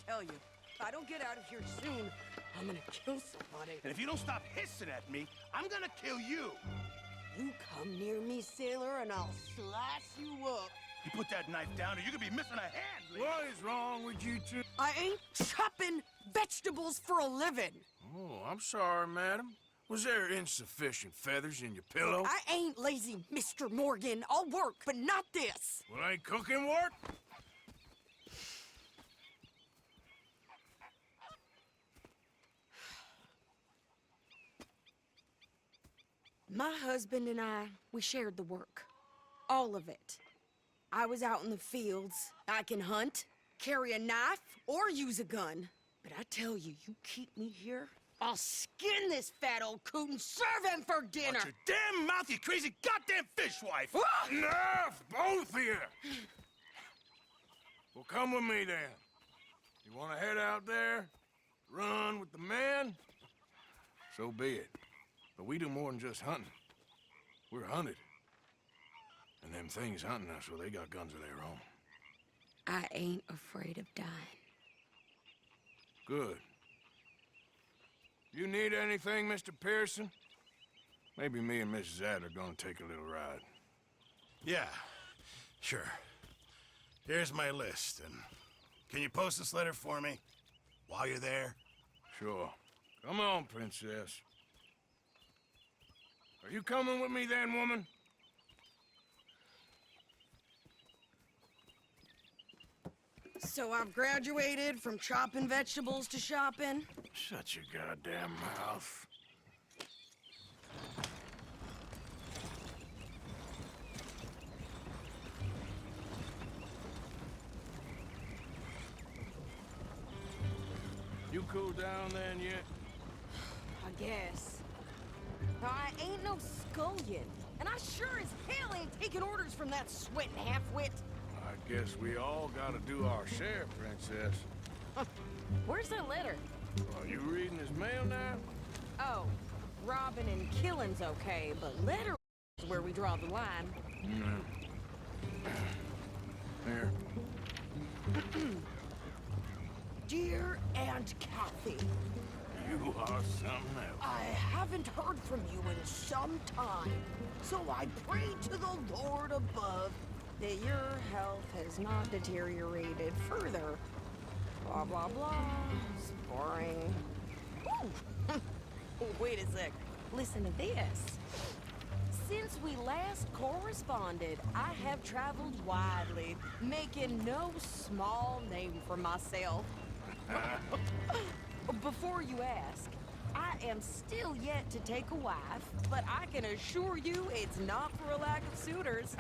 tell you, if I don't get out of here soon, I'm gonna kill somebody. And if you don't stop hissing at me, I'm gonna kill you. You come near me, sailor, and I'll slice you up. You put that knife down or you're gonna be missing a hand, Lee. What is wrong with you two? I ain't chopping vegetables for a living. Oh, I'm sorry, madam. Was there insufficient feathers in your pillow? I ain't lazy, Mr. Morgan. I'll work, but not this. Well, ain't cooking work? My husband and I, we shared the work. All of it. I was out in the fields. I can hunt, carry a knife, or use a gun. But I tell you, you keep me here, I'll skin this fat old coot and serve him for dinner. Watch your damn mouth, you crazy goddamn fishwife! Enough, both of you! Well, come with me then. You want to head out there, run with the men? So be it. But we do more than just hunting. We're hunted. And them things hunting us, well, they got guns of their own. I ain't afraid of dying. Good. You need anything, Mr. Pearson? Maybe me and Mrs. Adler are gonna take a little ride. Yeah, sure. Here's my list, and can you post this letter for me while you're there? Sure. Come on, princess. Are you coming with me then, woman? So I've graduated from chopping vegetables to shopping. Shut your goddamn mouth. You cool down then yet? I guess. I ain't no scullion, and I sure as hell ain't taking orders from that sweating half-wit. I guess we all gotta do our share, princess. Where's that letter? Are you reading his mail now? Oh, robbing and killing's okay, but letter is where we draw the line. Here. Dear Aunt Kathy, You are something else. I haven't heard from you in some time, so I pray to the Lord above that your health has not deteriorated further. Blah, blah, blah. It's boring. Ooh. Wait a sec. Listen to this. Since we last corresponded, I have traveled widely, making no small name for myself. Before you ask, I am still yet to take a wife, but I can assure you it's not for a lack of suitors.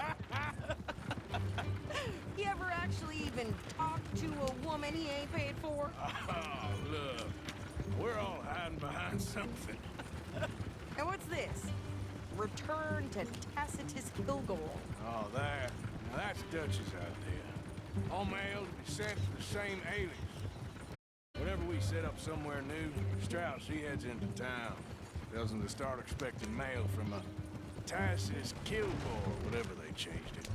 You ever actually even talked to a woman he ain't paid for? Oh, look. We're all hiding behind something. And what's this? Return to Tacitus Kilgore. Oh, that. Now that's Dutch's idea. All mail to be sent to the same alias. Whenever we set up somewhere new, Strauss, he heads into town. Tells them to start expecting mail from a Tacitus Kilgore, whatever they changed it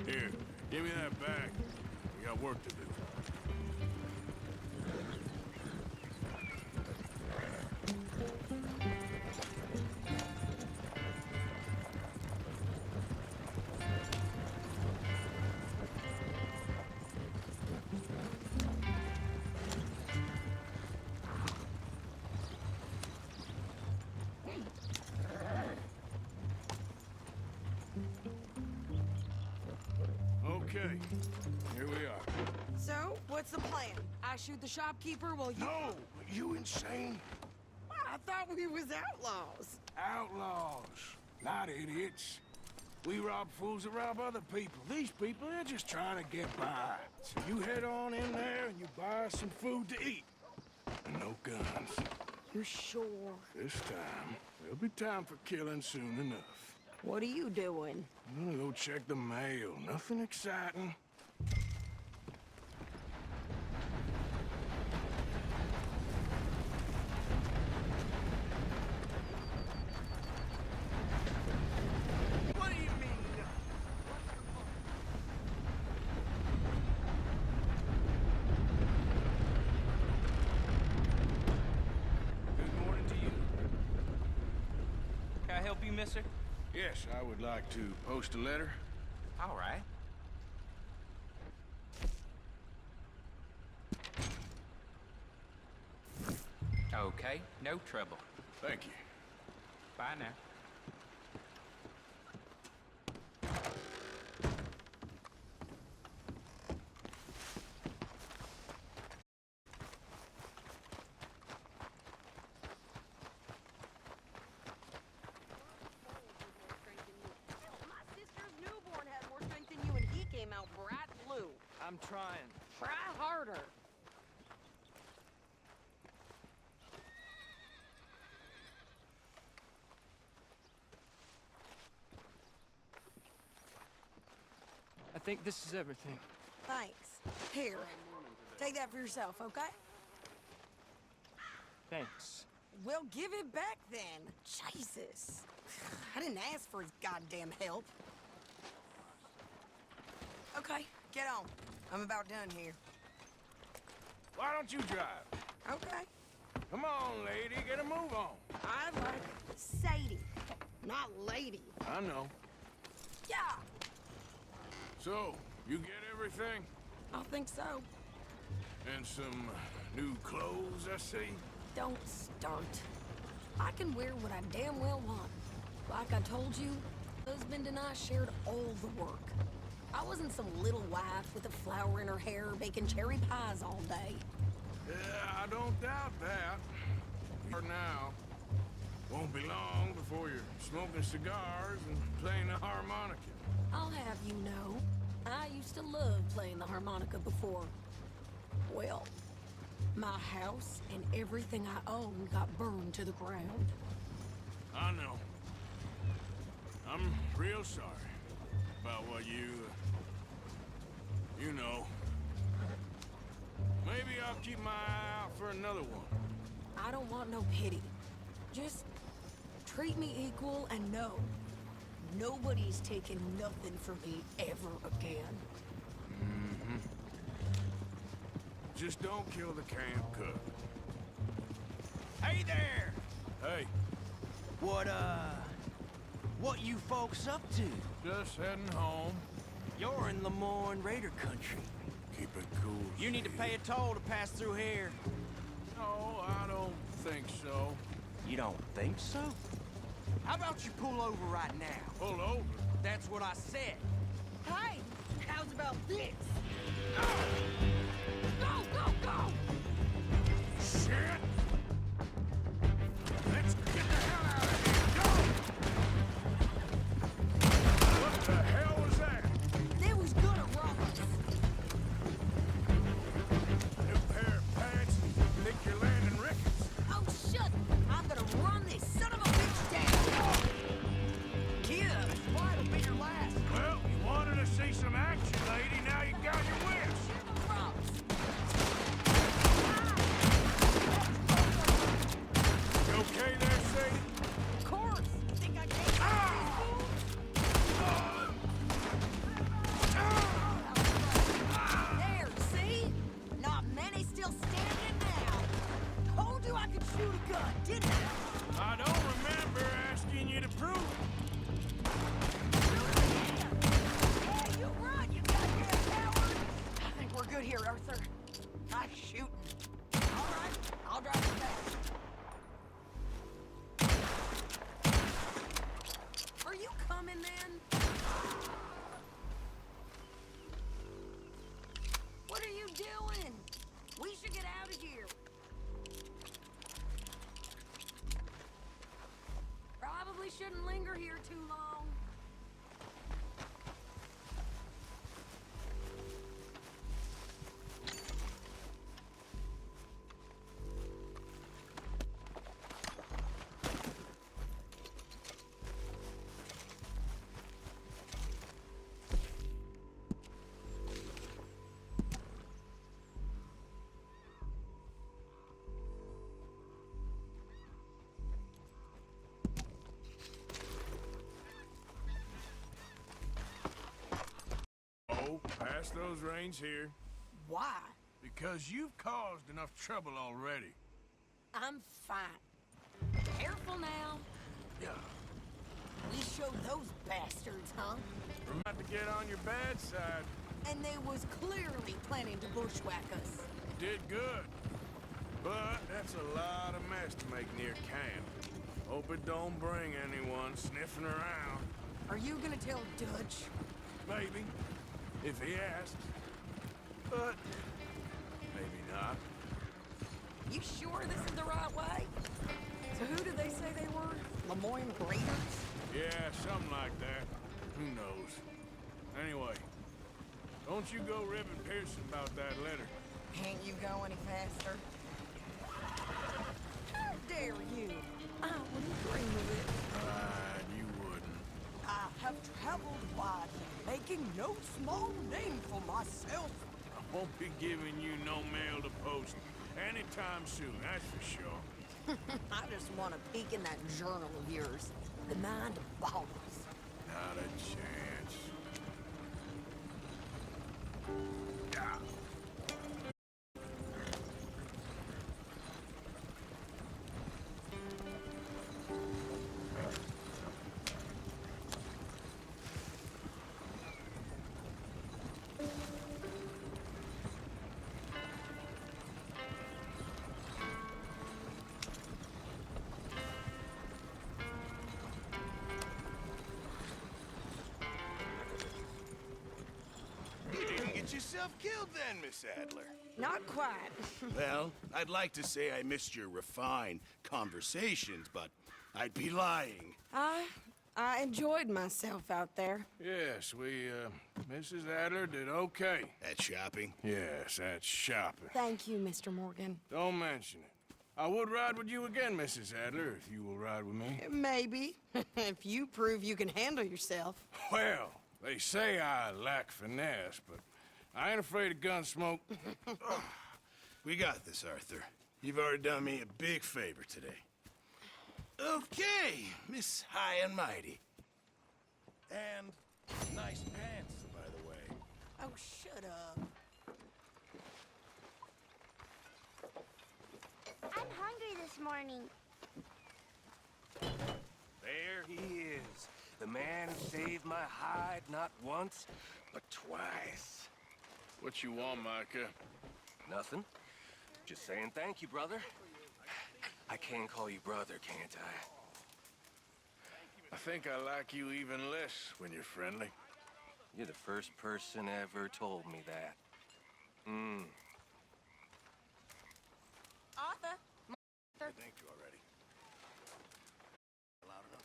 to. Here, give me that back. We got work to do. Okay, here we are. So, what's the plan? I shoot the shopkeeper while you... No! You insane? I thought we was outlaws. Outlaws, not idiots. We rob fools that rob other people. These people, they're just trying to get by. So you head on in there and you buy some food to eat. And no guns. You sure? This time, there'll be time for killing soon enough. What are you doing? I'm gonna go check the mail. Nothing exciting. What do you mean? help you, mister? Yes, I would like to post a letter. All right. Okay, no trouble. Thank you. Bye now. My sister's newborn had more strength than you, and he came out bright blue. I'm trying. Try harder. I think this is everything. Thanks. Here, take that for yourself, okay? Thanks. Well, give it back then. Jesus. I didn't ask for his goddamn help. Okay, get on. I'm about done here. Why don't you drive? Okay. Come on, lady, get a move on. I like Sadie, not lady. I know. Yeah, So, you get everything? I think so. And some new clothes, I see? Don't start. I can wear what I damn well want. Like I told you, husband and I shared all the work. I wasn't some little wife with a flower in her hair baking cherry pies all day. Yeah, I don't doubt that. For now. Won't be long before you're smoking cigars and playing the harmonica. I'll have you know, I used to love playing the harmonica before. Well, my house and everything I owned got burned to the ground. I know. I'm real sorry about what you know. Maybe I'll keep my eye out for another one. I don't want no pity. Just treat me equal and know nobody's taking nothing from me ever again. Just don't kill the camp cook. Hey there! Hey, What you folks up to? just heading home. You're in Lemoyne Raider country. Keep it cool. You need to pay a toll to pass through here. No, I don't think so. You don't think so? How about you pull over right now? Pull over. That's what I said. Hey, how's about this? Go, go, go! Shit! Let's get the hell out of here! Go! What the hell was that? They was gonna rob us. New pair of pants? Think you're landing rickets? Oh, shut! I'm gonna run this son of a bitch down. Kid, why'll be your last. Well, you wanted to see some action, lady. Now you got your wish. You okay there, Sadie? Of course. Think I can't? There, see? Not many still standing now. Told you I could shoot a gun, didn't I? I don't remember asking you to prove it. Yeah, you run, you goddamn coward! I think we're good here, Arthur. Nice shooting. All right, I'll drive you back. Are you coming, then? What are you doing? We should get out of here. Probably shouldn't linger here too long. Oh, pass those reins here. Why? Because you've caused enough trouble already. I'm fine. Careful now. Yeah. We showed those bastards, huh? We're about to get on your bad side. And they was clearly planning to bushwhack us. Did good. But that's a lot of mess to make near camp. Hope it don't bring anyone sniffing around. Are you gonna tell Dutch? Maybe. If he asks. But maybe not. You sure this is the right way? So who did they say they were? Lemoyne Raiders? Yeah, something like that. Who knows? Anyway, don't you go ribbing Pearson about that letter. Can't you go any faster? How dare you? I wouldn't dream of it. You wouldn't. I have traveled widely, making no small name for myself. I won't be giving you no mail to post anytime soon, that's for sure. I just want to peek in that journal of yours. The mind of balls. Not a chance. Ah. Get yourself killed then, Miss Adler. Not quite. Well, I'd like to say I missed your refined conversations, but I'd be lying. I enjoyed myself out there. Yes, Mrs. Adler did okay. At shopping? Yes, that's shopping. Thank you, Mr. Morgan. Don't mention it. I would ride with you again, Mrs. Adler, if you will ride with me. Maybe. If you prove you can handle yourself. Well, they say I lack finesse, but I ain't afraid of gun smoke. We got this, Arthur. You've already done me a big favor today. Okay, Miss High and Mighty. And nice pants, by the way. Oh, shut up. I'm hungry this morning. There he is. The man who saved my hide not once, but twice. What you want, Micah? Nothing. Just saying thank you, brother. I can call you brother, can't I? I think I like you even less when you're friendly. You're the first person ever told me that. Arthur. I thanked you already. Loud enough?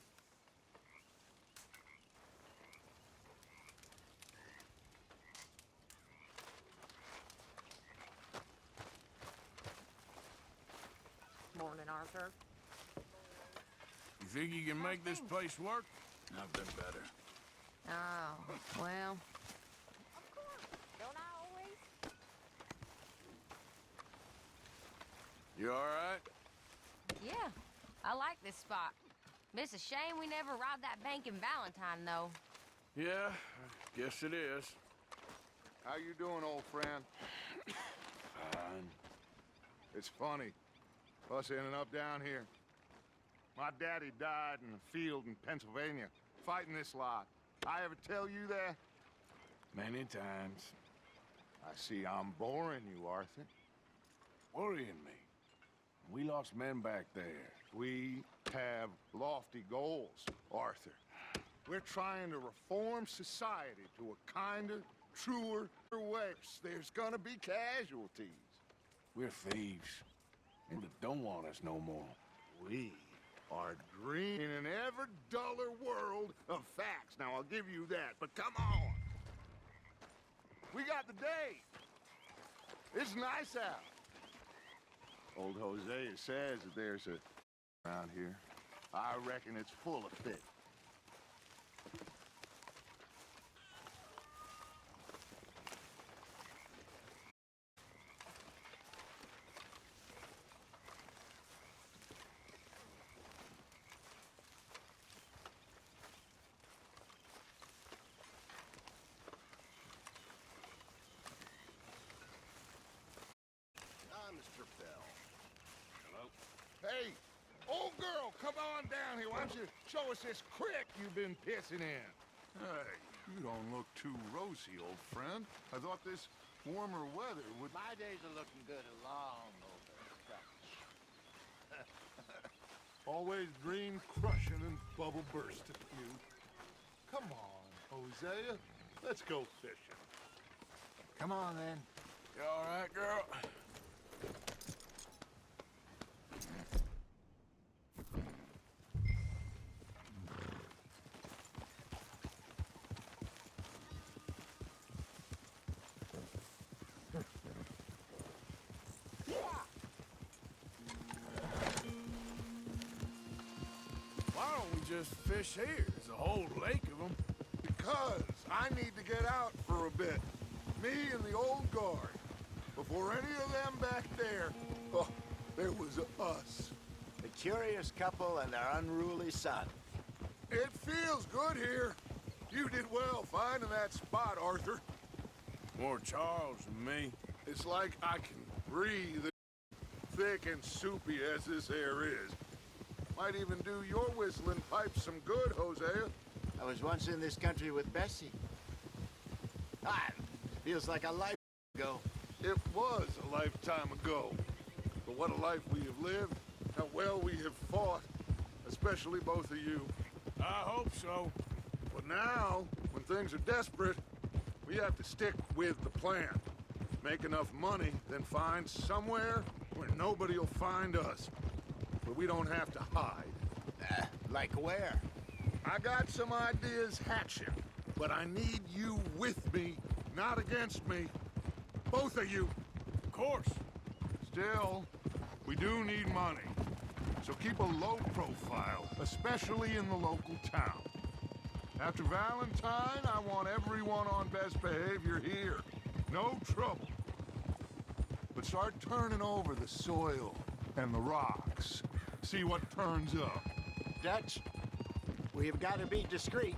Morning, Arthur. You think you can make this place work? I've been better. Oh, well. Of course. Don't I always? You all right? Yeah, I like this spot. But it's a shame we never robbed that bank in Valentine, though. Yeah, I guess it is. How you doing, old friend? Fine. It's funny, us ending up down here. My daddy died in a field in Pennsylvania, fighting this lot. I ever tell you that? Many times. I see I'm boring you, Arthur. Worrying me. We lost men back there. We have lofty goals, Arthur. We're trying to reform society to a kinder, truer way. There's gonna be casualties. We're thieves. And they don't want us no more. We are dreaming in an ever duller world of facts. Now, I'll give you that, but come on. We got the day. It's nice out. Old Hosea says that there's a around here. I reckon it's full of fit. Mr. Bell. Hello? Hey, old girl, come on down here. why don't you show us this creek you've been pissing in? Hey, you don't look too rosy, old friend. I thought this warmer weather would... My days are looking good along over the top. Always dream crushing and bubble bursting, you. Come on, Hosea. Let's go fishing. Come on, then. You all right, girl? Why don't we just fish here? There's a whole lake of them. Because I need to get out for a bit. Me and the old guard. Before any of them back there, oh, there was us. The curious couple and their unruly son. It feels good here. You did well finding that spot, Arthur. More Charles than me. It's like I can breathe, thick and soupy as this air is. Might even do your whistling pipes some good, Hosea. I was once in this country with Bessie. Feels like a life ago. It was a lifetime ago. But what a life we have lived, how well we have fought, especially both of you. I hope so. But now, when things are desperate, we have to stick with the plan. Make enough money, then find somewhere where nobody will find us. But we don't have to hide. Like where? I got some ideas hatching, but I need you with me, not against me. Both of you. Of course. Still, we do need money. So keep a low profile, especially in the local town. After Valentine, I want everyone on best behavior here. No trouble. But start turning over the soil and the rocks. See what turns up. Dutch, we've got to be discreet.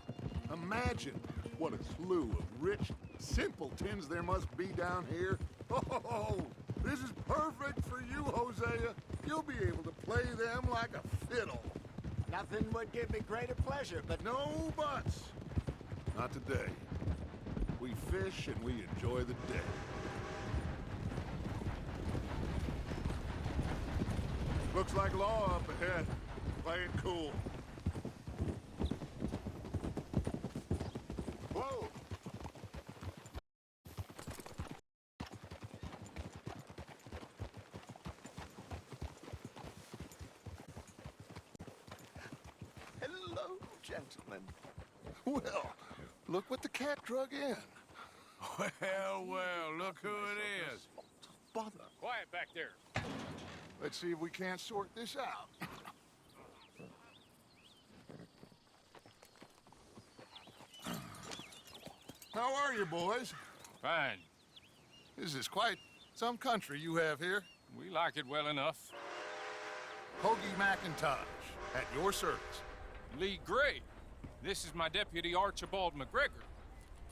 Imagine what a slew of rich simpletons there must be down here. Oh, this is perfect for you, Hosea. You'll be able to play them like a fiddle. Nothing would give me greater pleasure, but No buts. Not today. We fish and we enjoy the day. Looks like law up ahead. Play it cool. Whoa! hello, gentlemen. Well, look what the cat drug in. Well, look who it is. Bother. Quiet back there. Let's see if we can't sort this out. How are you, boys? Fine. This is quite some country you have here. We like it well enough. Hoagie McIntosh, at your service. Lee Gray. This is my deputy Archibald McGregor.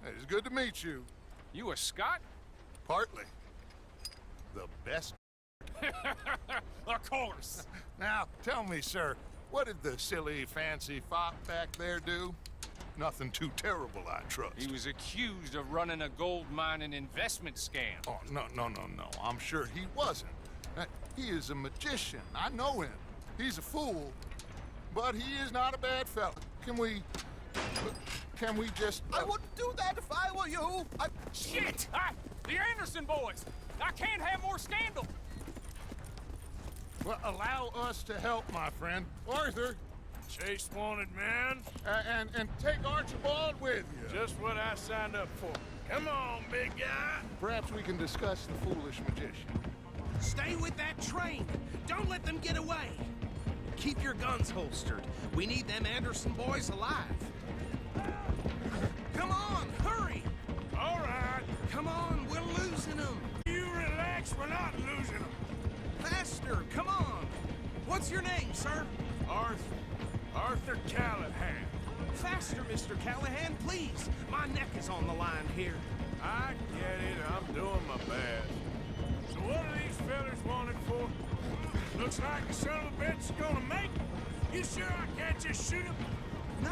It is good to meet you. You a Scot? Partly. The best. Of course. Now, tell me, sir, what did the silly, fancy fop back there do? Nothing too terrible, I trust. He was accused of running a gold mining investment scam. Oh, no. I'm sure he wasn't. He is a magician. I know him. He's a fool. But he is not a bad fella. Can we just... I wouldn't do that if I were you. Shit! The Anderson boys! I can't have more scandal! Well, allow us to help, my friend. Arthur, Chase wanted man. and take Archibald with you. Just what I signed up for. Come on, big guy. Perhaps we can discuss the foolish magician. Stay with that train. Don't let them get away. Keep your guns holstered. We need them Anderson boys alive. Come on, hurry. All right. Come on, we're losing them. You relax, we're not losing them. Faster, come on. What's your name, sir? Arthur Callahan. Faster, Mr. Callahan, please. My neck is on the line here. I get it. I'm doing my best. So what are these fellas wanted for? Looks like the son of a bitch is gonna make it. You sure I can't just shoot him? No!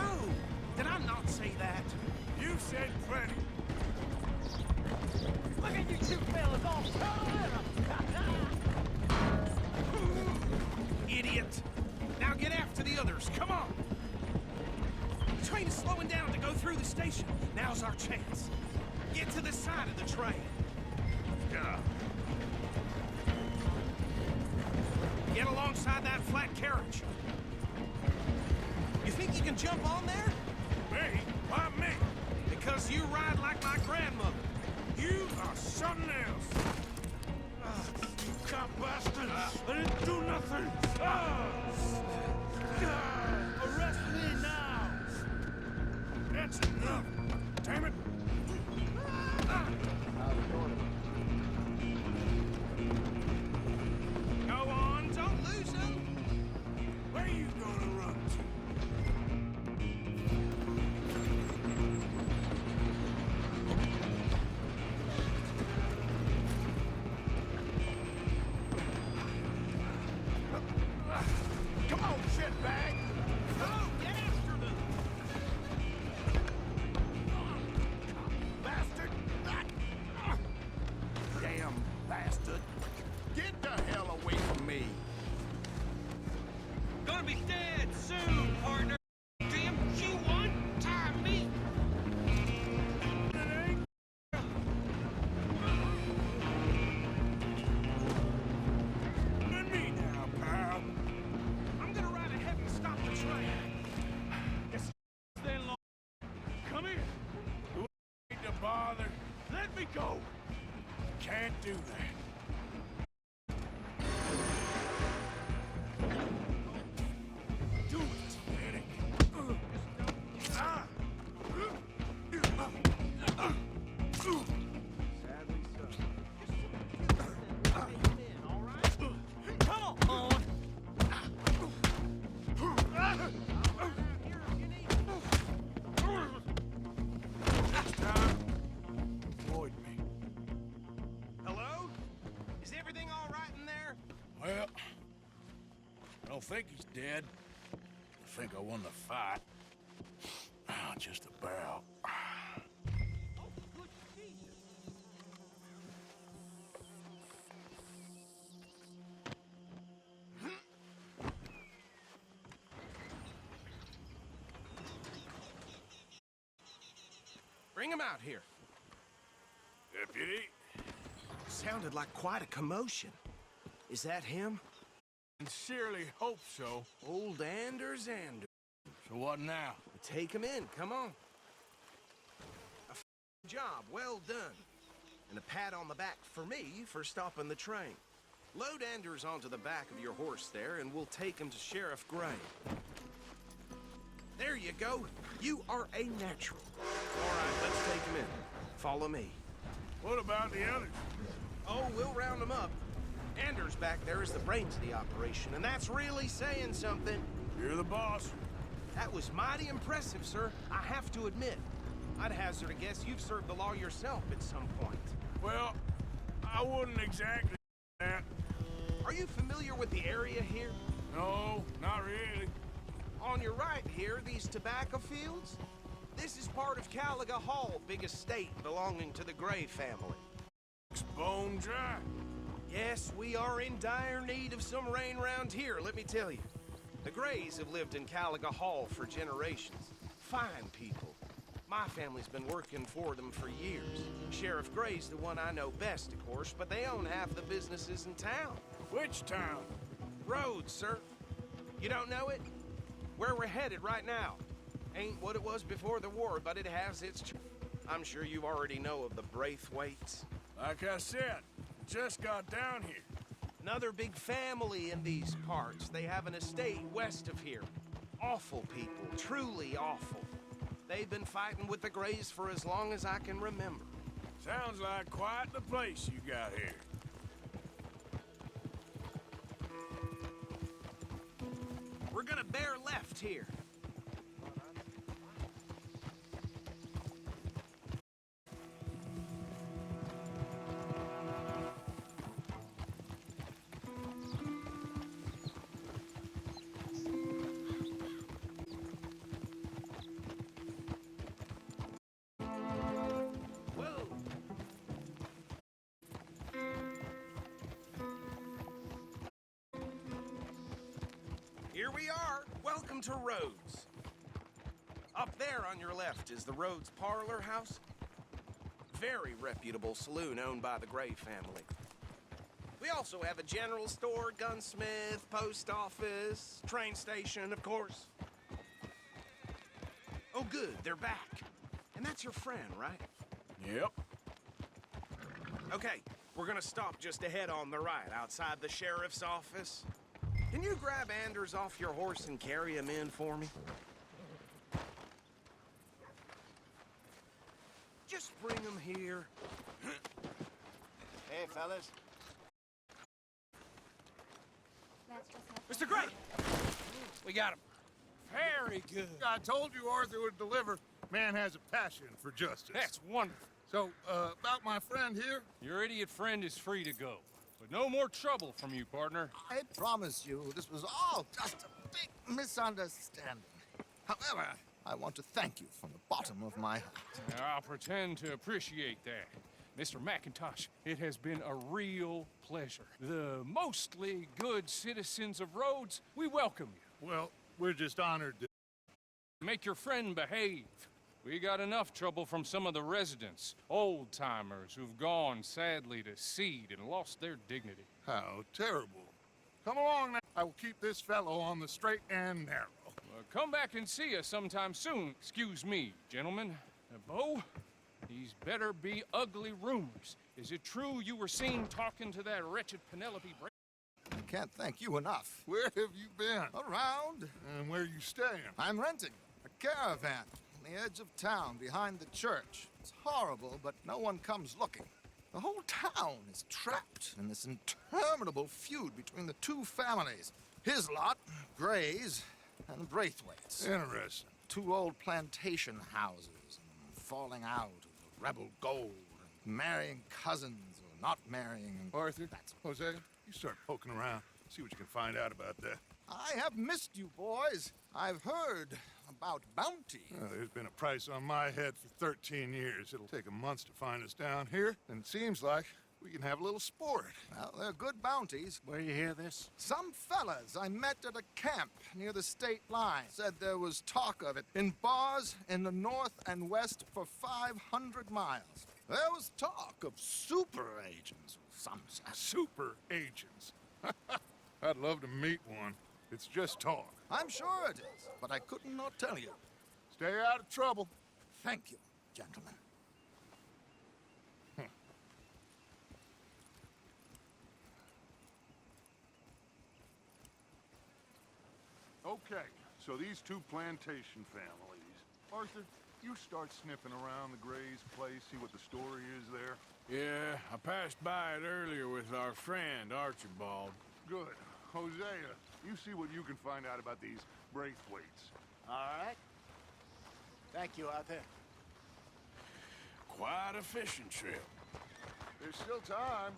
Did I not say that? You said plenty. Look at you two fellas all curled Idiot! Now get after the others, come on! The train is slowing down to go through the station. Now's our chance. Get to the side of the train. Get alongside that flat carriage. You think you can jump on there? Me? Why me? Because you ride like my grandmother. You are something else. You cop bastards! I didn't do nothing! Arrest me now! That's enough! Damn it! Go on, don't lose them. Where are you gonna run to? Come on, shitbag! Go, get after them. Bastard! Damn bastard! Get the hell away from me! Gonna be dead soon, partner. Damn G1, time me. And me now, pal. I'm gonna ride ahead and stop the train. Stay long. Come here. You ain't to bother. Let me go. Can't do that. Do it, Eric. Come on. Avoid me. Hello? Is everything all right in there? Well, I don't think he's dead. I think I won the fight. Just about. Bring him out here. Deputy? Sounded like quite a commotion. Is that him? Sincerely hope so. Old Anders Anders. So what now? Take him in, come on. Job, well done. And a pat on the back for me for stopping the train. Load Anders onto the back of your horse there, and we'll take him to Sheriff Gray. There you go. You are a natural. All right, let's take him in. Follow me. What about the others? Oh, we'll round them up. Anders back there is the brains of the operation, and that's really saying something. You're the boss. That was mighty impressive, sir. I have to admit. I'd hazard a guess you've served the law yourself at some point. Well, I wouldn't exactly that. Are you familiar with the area here? No, not really. On your right here, these tobacco fields? This is part of Caliga Hall, big estate belonging to the Gray family. It's bone dry. Yes, we are in dire need of some rain round here, let me tell you. The Grays have lived in Caliga Hall for generations. Fine people. My family's been working for them for years. Sheriff Gray's the one I know best, of course, but they own half the businesses in town. Which town? Rhodes, sir. You don't know it? Where we're headed right now. Ain't what it was before the war, but it has its... I'm sure you already know of the Braithwaites. Like I said, just got down here. Another big family in these parts. They have an estate west of here. Awful people, truly awful. They've been fighting with the Grays for as long as I can remember. Sounds like quite the place you got here. We're gonna bear left here. here we are. Welcome to Rhodes. Up there on your left is the Rhodes Parlor House. Very reputable saloon owned by the Gray family. We also have a general store, gunsmith, post office, train station, of course. Oh, good, they're back. And that's your friend, right? Yep. Okay, we're gonna stop just ahead on the right, outside the sheriff's office. Can you grab Anders off your horse and carry him in for me? Just bring him here. Hey, fellas. Mr. Gray! We got him. Very good. I told you Arthur would deliver. Man has a passion for justice. That's wonderful. So, about my friend here? Your idiot friend is free to go. But no more trouble from you, partner. I promise you, this was all just a big misunderstanding. However, I want to thank you from the bottom of my heart. I'll pretend to appreciate that. Mr. McIntosh, it has been a real pleasure. The mostly good citizens of Rhodes, we welcome you. Well, we're just honored to... Make your friend behave. We got enough trouble from some of the residents, old-timers who've gone, sadly, to seed and lost their dignity. How terrible. Come along now. I will keep this fellow on the straight and narrow. Come back and see us sometime soon. Excuse me, gentlemen. Bo, these better be ugly rumors. Is it true you were seen talking to that wretched Penelope Bra— I can't thank you enough. Where have you been? Around. And where are you staying? I'm renting a caravan on the edge of town behind the church. It's horrible, but no one comes looking. The whole town is trapped in this interminable feud between the two families. His lot, Gray's, and Braithwaite's. Interesting. Two old plantation houses, and falling out of the rebel gold, and marrying cousins or not marrying. And Arthur, Jose, you start poking around. See what you can find out about that. I have missed you, boys. I've heard about bounty. Well, there's been a price on my head for 13 years. It'll take a month to find us down here, and it seems like we can have a little sport. Well, they're good bounties. Where you hear this? Some fellas I met at a camp near the state line said there was talk of it in bars in the north and west for 500 miles. There was talk of super agents, some said. Super agents. I'd love to meet one. It's just talk. I'm sure it is, but I could not tell you. Stay out of trouble. Thank you, gentlemen. Okay, so these two plantation families. Arthur, you start sniffing around the Gray's place, see what the story is there. Yeah, I passed by it earlier with our friend, Archibald. Good. Hosea, you see what you can find out about these Braithwaites. All right. Thank you, Arthur. Quite a fishing trip. There's still time.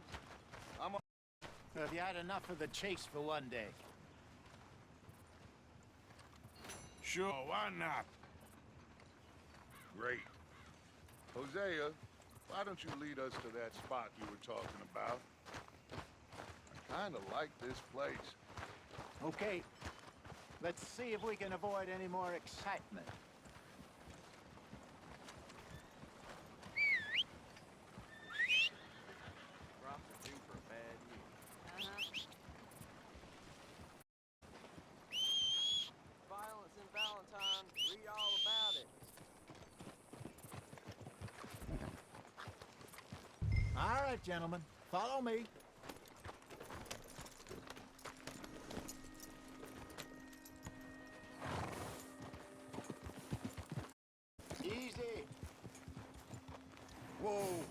Have you had enough of the chase for one day? Sure, why not? Great. Hosea, why don't you lead us to that spot you were talking about? I kinda like this place. Okay. Let's see if we can avoid any more excitement. Violence in Valentine. Read all about it. All right, gentlemen. Follow me. Easy. Whoa.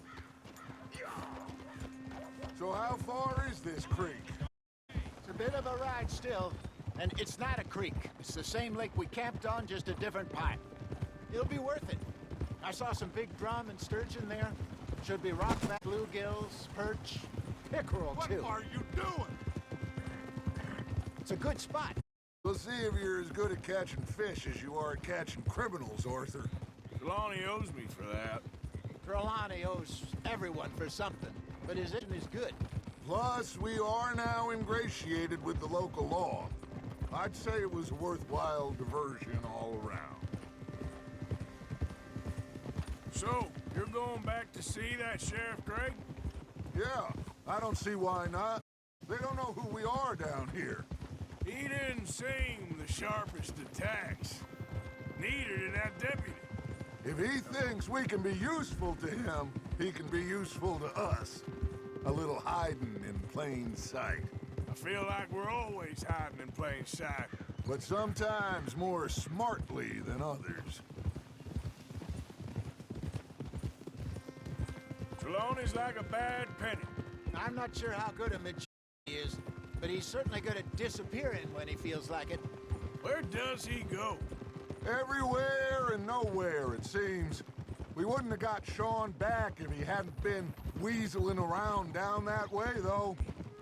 So how far is this creek? It's a bit of a ride still, and it's not a creek. It's the same lake we camped on, just a different part. It'll be worth it. I saw some big drum and sturgeon there. Should be rockback, bluegills, perch, pickerel, too. What are you doing? It's a good spot. We'll see if you're as good at catching fish as you are at catching criminals, Arthur. Trelawney owes me for that. Trelawney owes everyone for something, but his engine is good. Plus, we are now ingratiated with the local law. I'd say it was a worthwhile diversion all around. So, you're going back to see that Sheriff Gray? Yeah, I don't see why not. They don't know who we are down here. He didn't seem the sharpest attacks. Neither did that deputy. If he thinks we can be useful to him, he can be useful to us. A little hiding in plain sight. I feel like we're always hiding in plain sight. But sometimes more smartly than others. Trelawney's like a bad penny. I'm not sure how good a magician he is, but he's certainly good at disappearing when he feels like it. Where does he go? Everywhere and nowhere, it seems. We wouldn't have got Sean back if he hadn't been weaseling around down that way, though.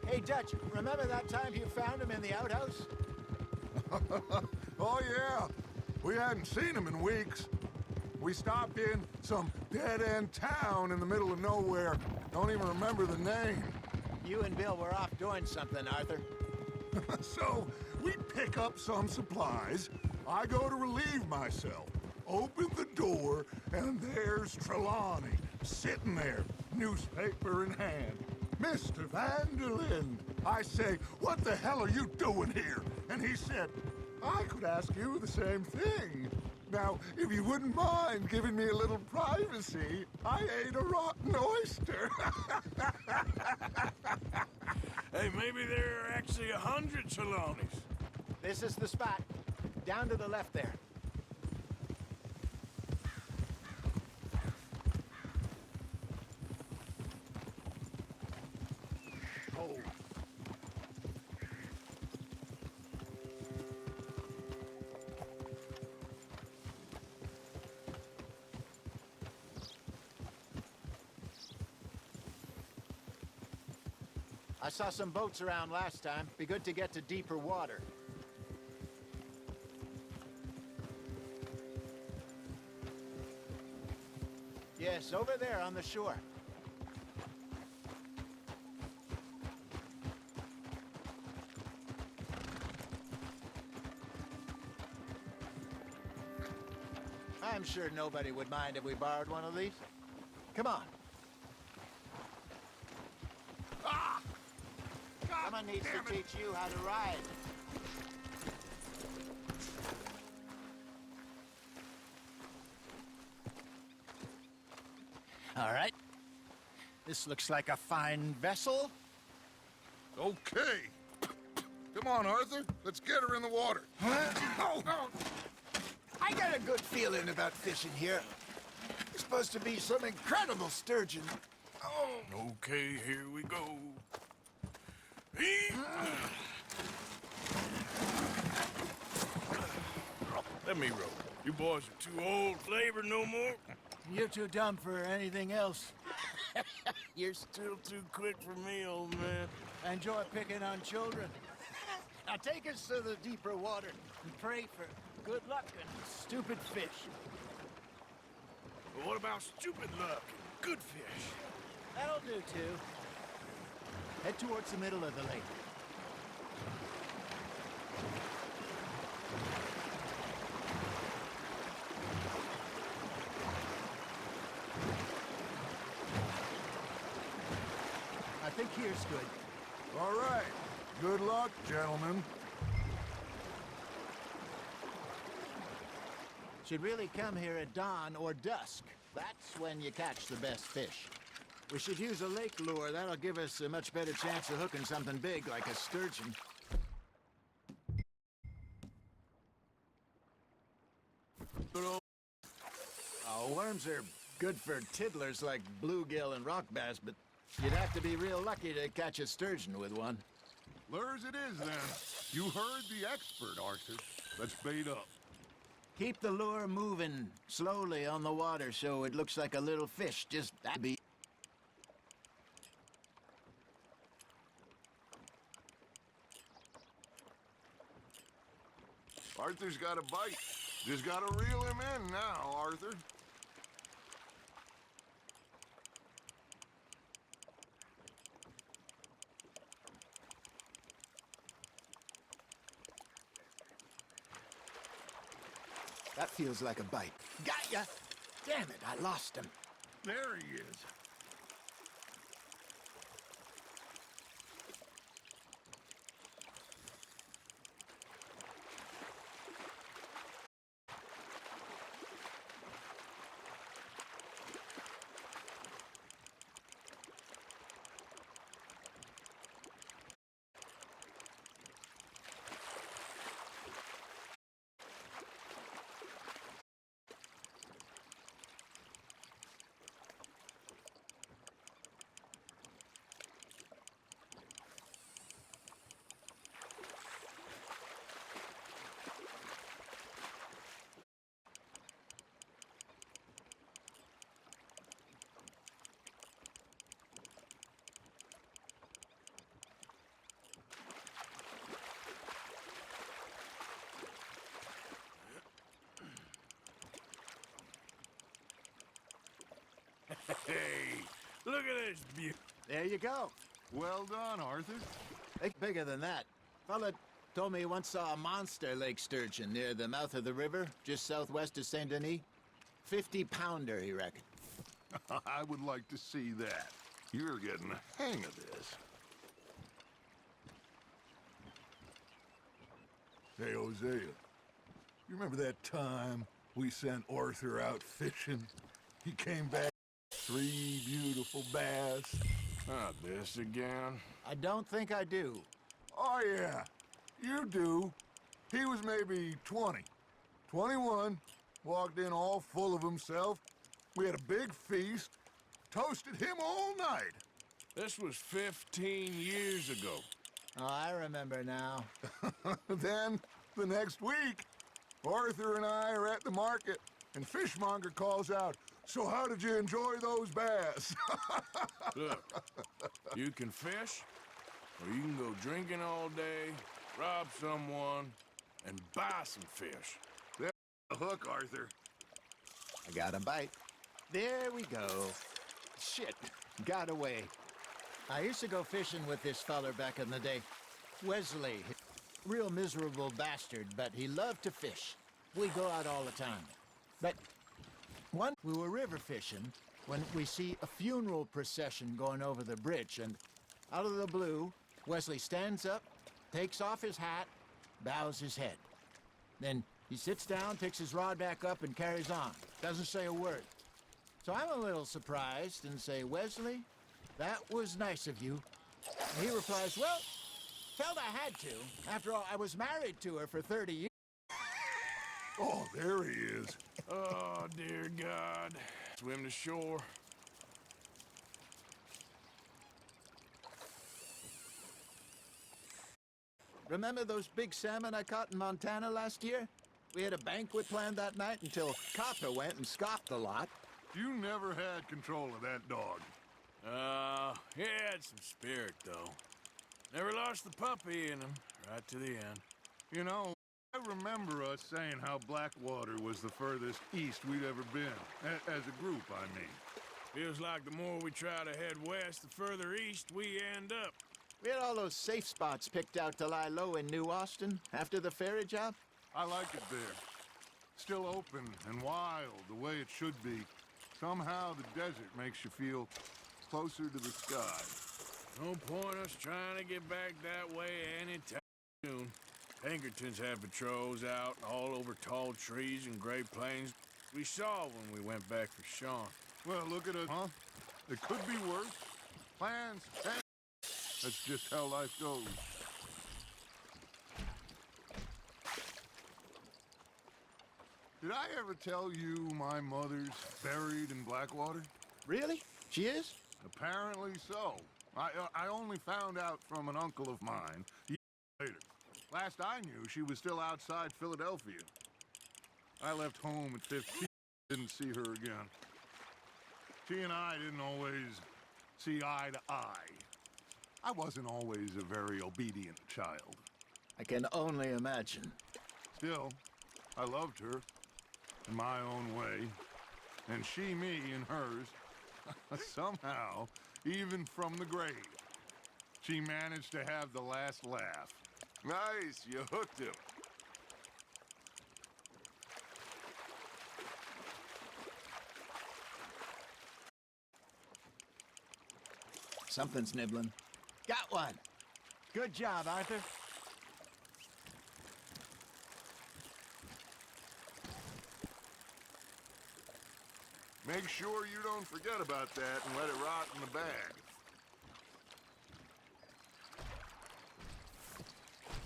Hey, Dutch, remember that time you found him in the outhouse? Oh, yeah. We hadn't seen him in weeks. We stopped in some dead-end town in the middle of nowhere. Don't even remember the name. You and Bill were off doing something, Arthur. So, we pick up some supplies. I go to relieve myself. Open the door, and there's Trelawney, sitting there, newspaper in hand. Mr. Vanderlyn. I say, what the hell are you doing here? And he said, I could ask you the same thing. Now, if you wouldn't mind giving me a little privacy, I ate a rotten oyster. Hey, maybe there are actually 100 Trelawneys. This is the spot. Down to the left there. Oh. I saw some boats around last time. Be good to get to deeper water. Yes, over there on the shore. I'm sure nobody would mind if we borrowed one of these. Come on. Ah! God Someone needs damn to it. teach you how to ride. All right. This looks like a fine vessel. Okay. Come on, Arthur. Let's get her in the water. Oh, I got a good feeling about fishing here. There's supposed to be some incredible sturgeon. Okay, here we go. Let me row. You boys are too old flavor no more. You're too dumb for anything else. You're still too quick for me, old man. Enjoy picking on children. Now take us to the deeper water and pray for good luck and stupid fish. But what about stupid luck and good fish? That'll do, too. Head towards the middle of the lake. I think here's good. all right. Good luck, gentlemen. Should really come here at dawn or dusk. That's when you catch the best fish. We should use a lake lure. That'll give us a much better chance of hooking something big like a sturgeon. Oh, worms are good for tiddlers like bluegill and rock bass, but you'd have to be real lucky to catch a sturgeon with one. Lures it is, then. You heard the expert, Arthur. Let's bait up. Keep the lure moving slowly on the water so it looks like a little fish. Just that be. Arthur's got a bite. Just gotta reel him in now, Arthur. That feels like a bite. Got ya! Damn it, I lost him. There he is. Hey, look at this beauty. There you go. Well done, Arthur. Think bigger than that. Fella told me he once saw a monster lake sturgeon near the mouth of the river, just southwest of Saint Denis. 50-pounder, he reckoned. I would like to see that. You're getting the hang of this. Hey, Hosea. You remember that time we sent Arthur out fishing? He came back with 3 beautiful bass. Not this again. I don't think I do. Oh, yeah. You do. He was maybe 20. 21. Walked in all full of himself. We had a big feast. Toasted him all night. This was 15 years ago. Oh, I remember now. Then, the next week, Arthur and I are at the market, and Fishmonger calls out, "So how did you enjoy those bass?" Look, you can fish, or you can go drinking all day, rob someone, and buy some fish. There's the hook, Arthur. I got a bite. There we go. Shit, got away. I used to go fishing with this feller back in the day. Wesley. Real miserable bastard, but he loved to fish. We go out all the time. But one, we were river fishing when we see a funeral procession going over the bridge, and out of the blue, Wesley stands up, takes off his hat, bows his head. Then he sits down, picks his rod back up, and carries on. Doesn't say a word. So I'm a little surprised and say, "Wesley, that was nice of you." And he replies, "Well, felt I had to. After all, I was married to her for 30 years. Oh, there he is. Oh, dear God. Swim to shore. Remember those big salmon I caught in Montana last year? We had a banquet planned that night until Copper went and scoffed the lot. You never had control of that dog. He had some spirit, though. Never lost the puppy in him, right to the end. You know, I remember us saying how Blackwater was the furthest east we'd ever been. As a group, I mean. Feels like the more we try to head west, the further east we end up. We had all those safe spots picked out to lie low in New Austin after the ferry job. I like it there. Still open and wild, the way it should be. Somehow the desert makes you feel closer to the sky. No point us trying to get back that way anytime soon. Pinkertons had patrols out all over tall trees and Great Plains. We saw when we went back for Sean. Well, look at us, huh? It could be worse. Plans change. That's just how life goes. Did I ever tell you my mother's buried in Blackwater? Really? She is? Apparently so. I only found out from an uncle of mine years later. Last I knew, she was still outside Philadelphia. I left home at 15, didn't see her again. She and I didn't always see eye to eye. I wasn't always a very obedient child. I can only imagine. Still, I loved her in my own way, and she me in hers. Somehow, even from the grave, she managed to have the last laugh. Nice, you hooked him. Something's nibbling. Got one. Good job, Arthur. Make sure you don't forget about that and let it rot in the bag.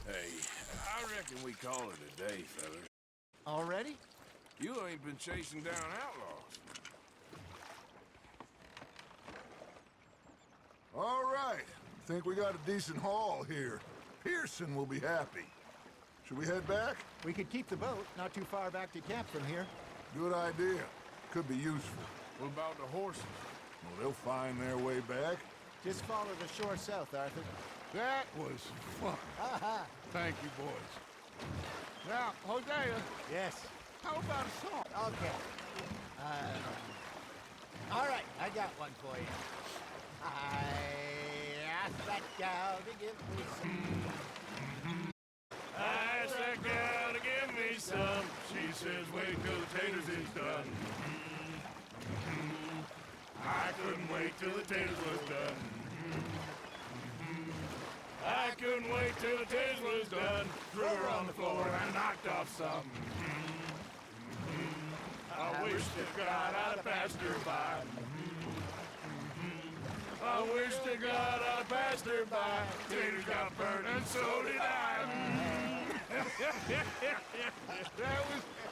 Hey, I reckon we call it a day, fellas. Already? You ain't been chasing down outlaws. All right. Think we got a decent haul here. Pearson will be happy. Should we head back? We could keep the boat not too far back to camp from here. Good idea. Could be useful. What about the horses? Well, they'll find their way back. Just follow the shore south, Arthur. That was fun. Thank you, boys. Now, Hosea, Yes. how about a song? Okay. All right, I got one for you. I asked that gal to give me some. I asked that gal to give me some. She says, wait till the taters is done. I couldn't wait till the taters was done. I couldn't wait till the taters was done. Threw her on the floor and I knocked off some. I wish to God I'd have passed her by. I wish to God I'd have passed her by. Taters got burned and so did I.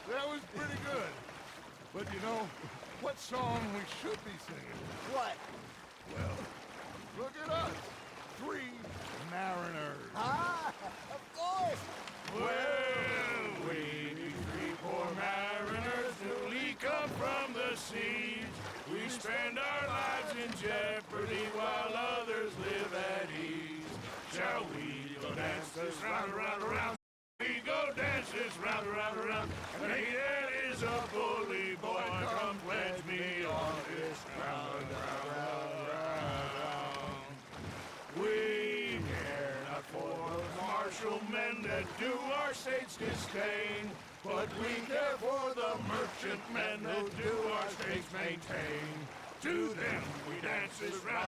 That was pretty good. But you know, what song we should be singing? What? Well, look at us. 3 mariners. Ah, of course. Well, we be 3 poor mariners newly come from the seas. We spend our lives in jeopardy while others live at ease. Shall we go dance this round, around, around? We go dance this round, around, around. And he that is a bully boy, come pledge me on this ground, round. We care not for the martial men that do our state's disdain, but we care for the merchant men that do our state's maintain. To them we dance this round.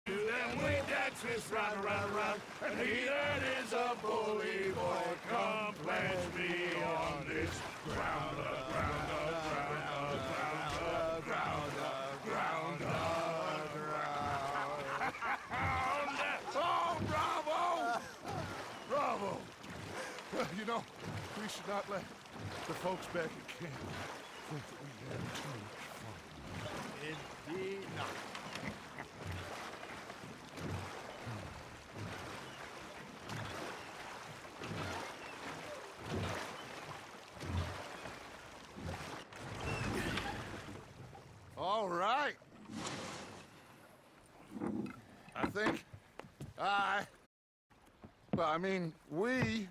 To them we dance this round, around, around. And he that is a bully boy, come pledge me on this ground, ground, ground, ground, ground, ground, ground. Oh, bravo! Bravo! Well, you know, we should not let the folks back at camp think that we had too much fun. Indeed not. All right. I think we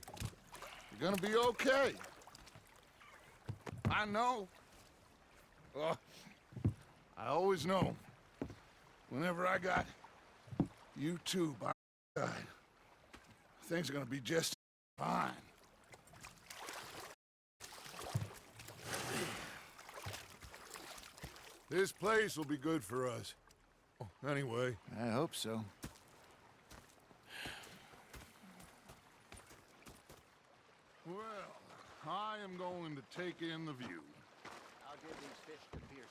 are gonna be okay. I know. I always know. Whenever I got you two by my side, things are gonna be just fine. This place will be good for us. Anyway. I hope so. Well, I am going to take in the view. I'll give these fish to Pearson.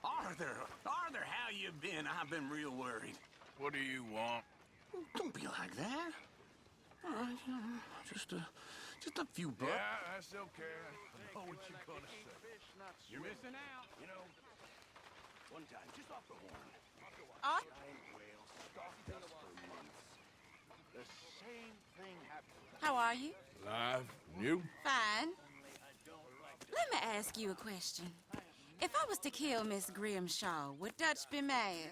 Arthur, how you been? I've been real worried. What do you want? Don't be like that. All right, just a few bucks. Yeah, that's okay. I know what you're gonna say. You're missing out. You know, one time, just off the horn. Ah. Giant whale stalked us for months. the same thing happened. How are you? Live? You? Fine. Let me ask you a question. If I was to kill Miss Grimshaw, would Dutch be mad?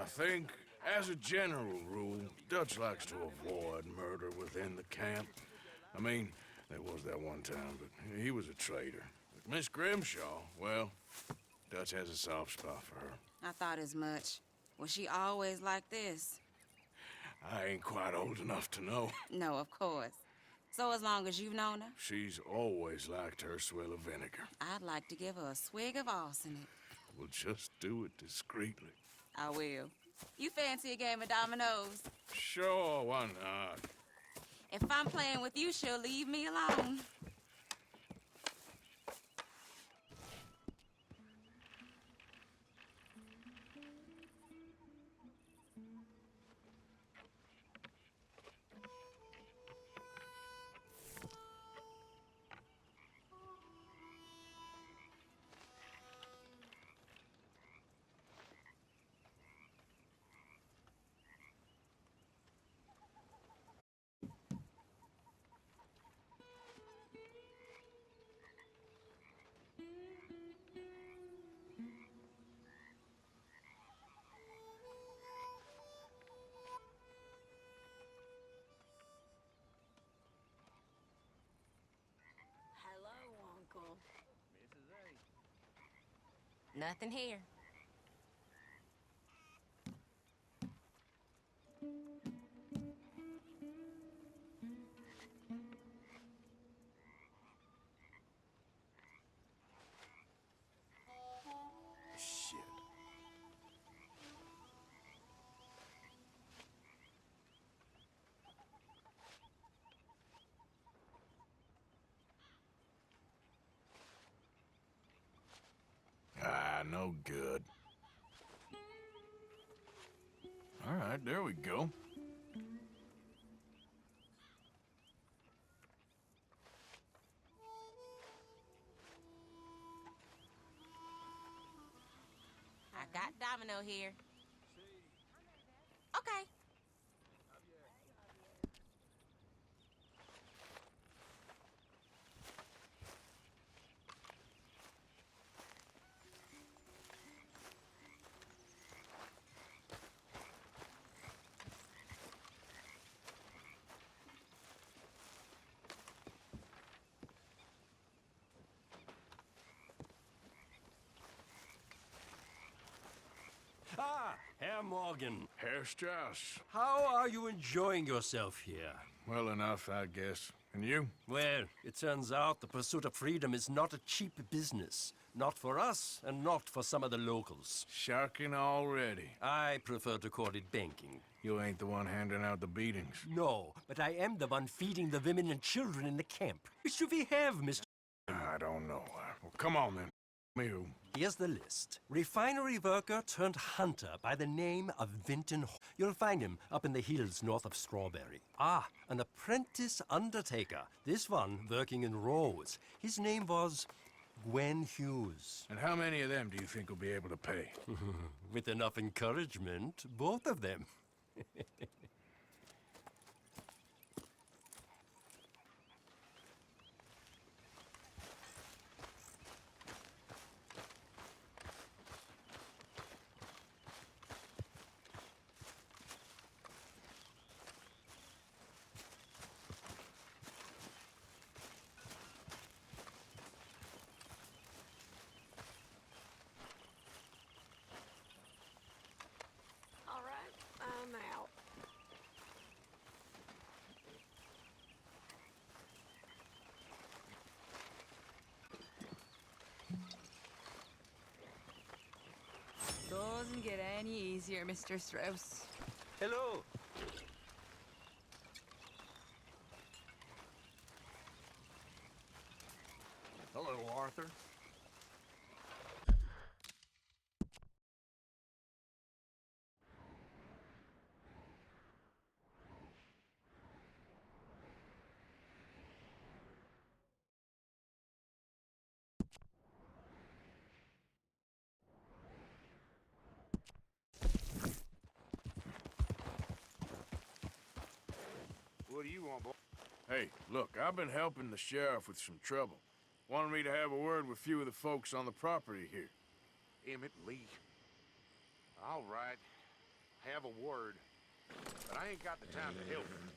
I think, as a general rule, Dutch likes to avoid murder within the camp. I mean, there was that one time, but he was a traitor. But Miss Grimshaw, well, Dutch has a soft spot for her. I thought as much. Was she always like this? I ain't quite old enough to know. No, of course. So as long as you've known her? She's always liked her swill of vinegar. I'd like to give her a swig of arsenic. We'll just do it discreetly. I will. You fancy a game of dominoes? Sure, why not? If I'm playing with you, she'll leave me alone. Nothing here. Shit. Ah, no good. All right, there we go. I got domino here. Okay. Ah, Herr Morgan. Herr Strauss. How are you enjoying yourself here? Well enough, I guess. And you? Well, it turns out the pursuit of freedom is not a cheap business. Not for us, and not for some of the locals. Sharking already. I prefer to call it banking. You ain't the one handing out the beatings. No, but I am the one feeding the women and children in the camp. Which do we have, Mr. I don't know. Well, come on, then. Me who? Here's the list. Refinery worker turned hunter by the name of Vinton. You'll find him up in the hills north of Strawberry. Ah, an apprentice undertaker. This one working in Rose. His name was Gwen Hughes. And how many of them do you think will be able to pay? With enough encouragement, both of them. All right, I'm out. Doesn't get any easier, Mr. Strauss. Hello. Hello, Arthur. What do you want, boy? Hey, look, I've been helping the sheriff with some trouble. Wanted me to have a word with a few of the folks on the property here. Emmett Lee. All right. Have a word. But I ain't got the time to help him.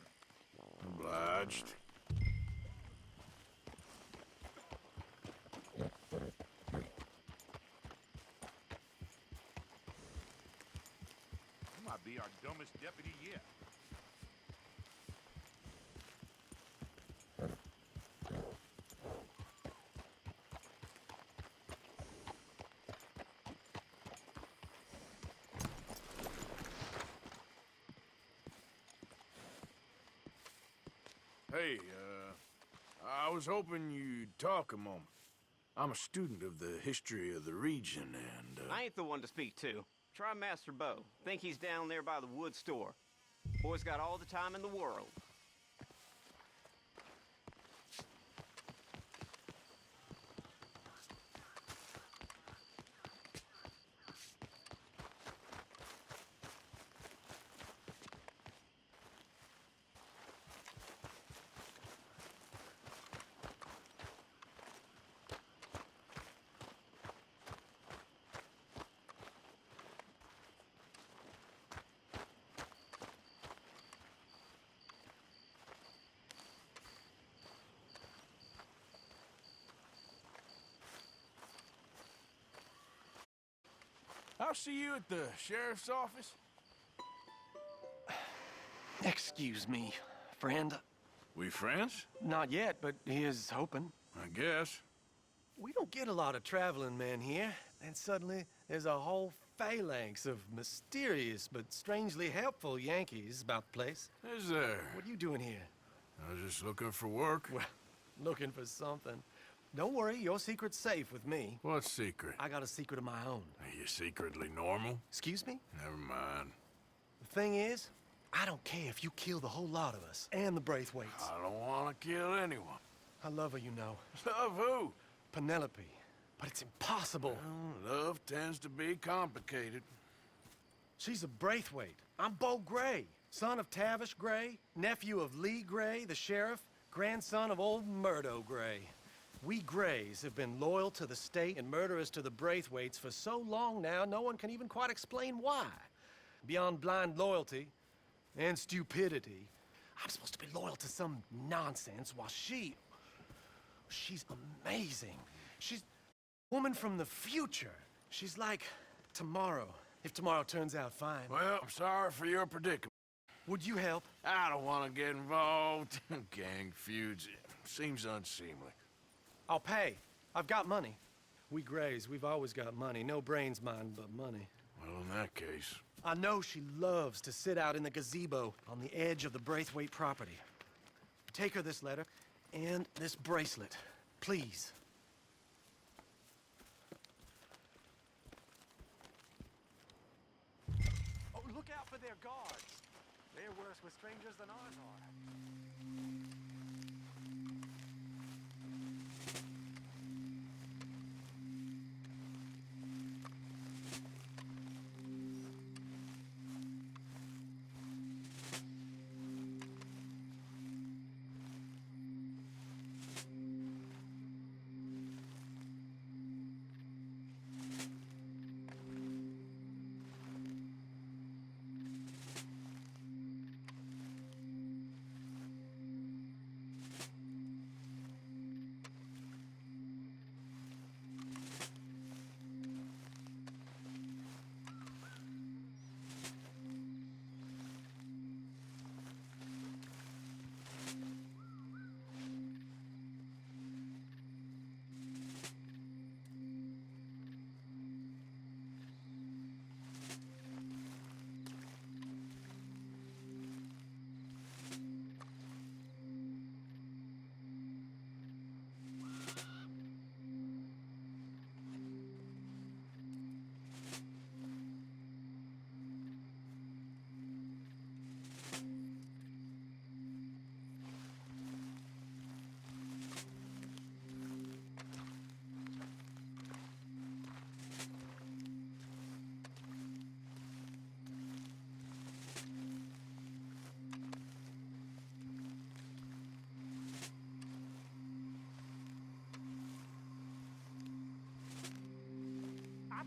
Obliged. You might be our dumbest deputy yet. Hey, I was hoping you'd talk a moment. I'm a student of the history of the region, and, I ain't the one to speak to. Try Master Bo. Think he's down there by the wood store. Boy's got all the time in the world. I'll see you at the sheriff's office. Excuse me, friend. We friends? Not yet, but he is hoping. I guess. We don't get a lot of traveling men here, and suddenly there's a whole phalanx of mysterious but strangely helpful Yankees about the place. Is there? What are you doing here? I was just looking for work. Well, looking for something. Don't worry, your secret's safe with me. What secret? I got a secret of my own. Are you secretly normal? Excuse me? Never mind. The thing is, I don't care if you kill the whole lot of us and the Braithwaites. I don't want to kill anyone. I love her, you know. Love who? Penelope. But it's impossible. Well, love tends to be complicated. She's a Braithwaite. I'm Bo Gray, son of Tavish Gray, nephew of Lee Gray, the sheriff, grandson of old Murdo Gray. We Grays have been loyal to the state and murderous to the Braithwaites for so long now, no one can even quite explain why. Beyond blind loyalty and stupidity, I'm supposed to be loyal to some nonsense while she's amazing. She's a woman from the future. She's like tomorrow, if tomorrow turns out fine. Well, I'm sorry for your predicament. Would you help? I don't want to get involved. Gang feuds. Seems unseemly. I'll pay. I've got money. We Grays, we've always got money. No brains, mind, but money. Well, in that case... I know she loves to sit out in the gazebo on the edge of the Braithwaite property. Take her this letter and this bracelet, please. Oh, look out for their guards. They're worse with strangers than ours are.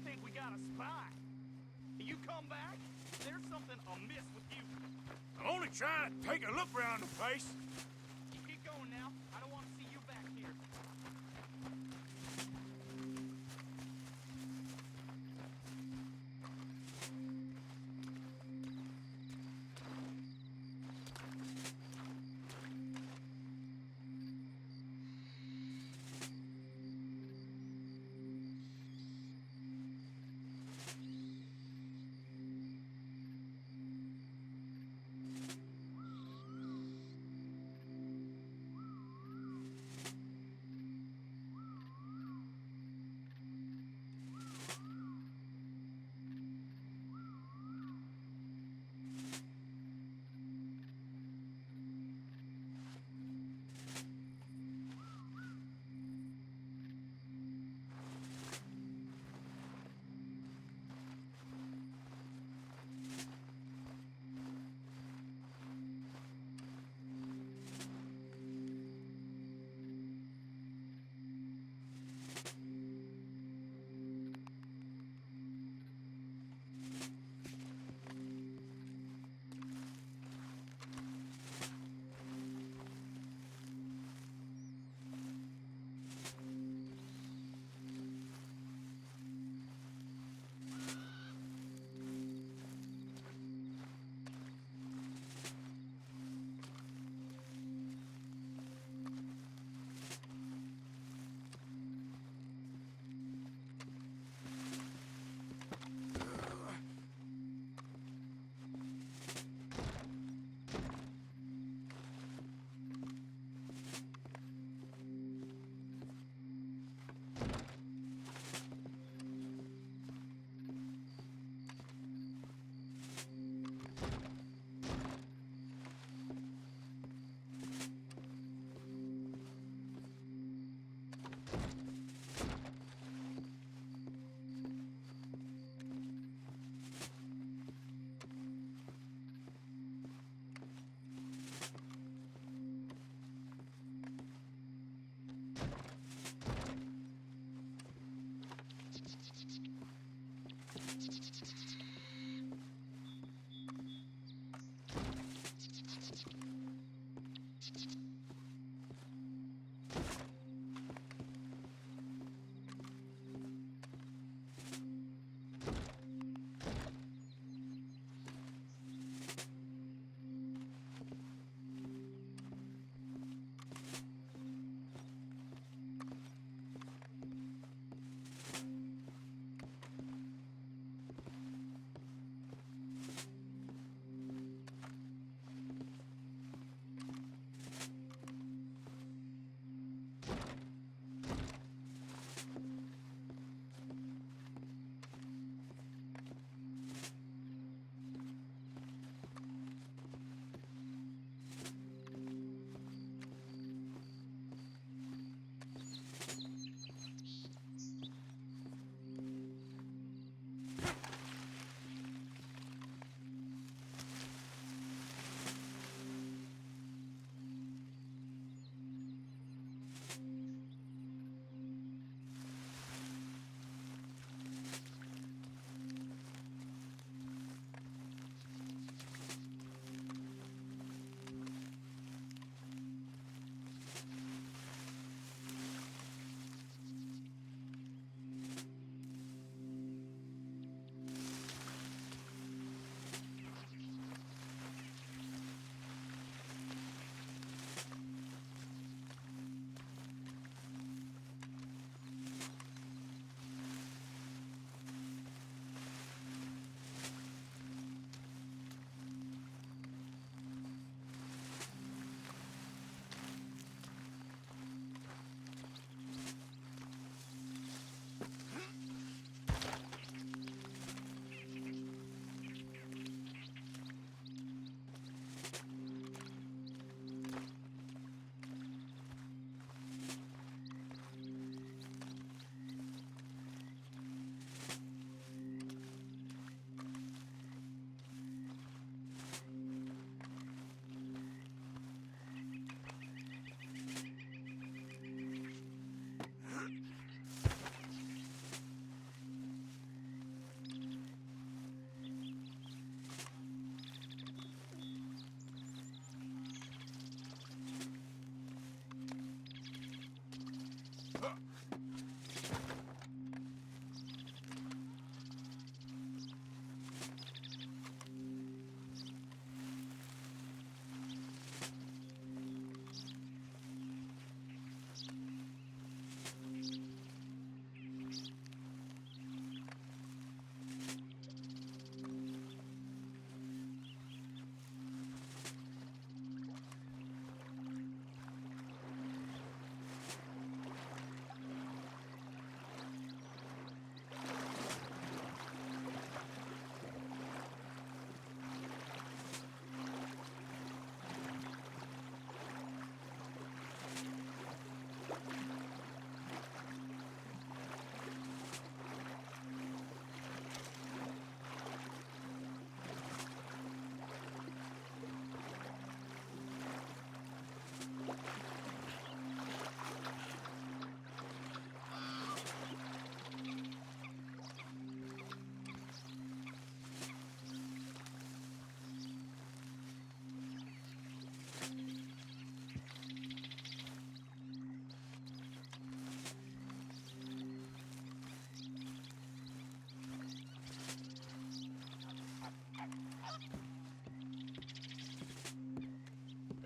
think we got a spy. You come back, there's something amiss with you. I'm only trying to take a look around the place. You keep going now. I don't want to see you back here.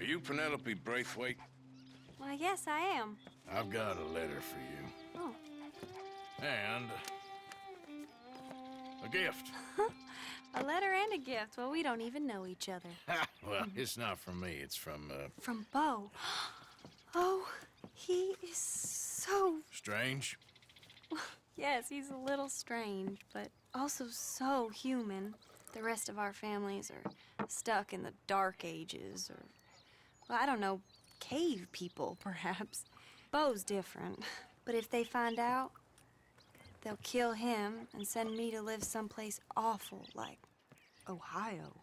you Penelope Braithwaite? Well, yes, I am. I've got a letter for you. Oh. And a gift. A letter and a gift. Well, we don't even know each other. Well, it's not from me. It's from, From Beau. Oh, he is so... Strange? Yes, he's a little strange, but also so human. The rest of our families are stuck in the Dark Ages, or, well, I don't know, cave people, perhaps. Beau's different, but if they find out, they'll kill him and send me to live someplace awful, like Ohio.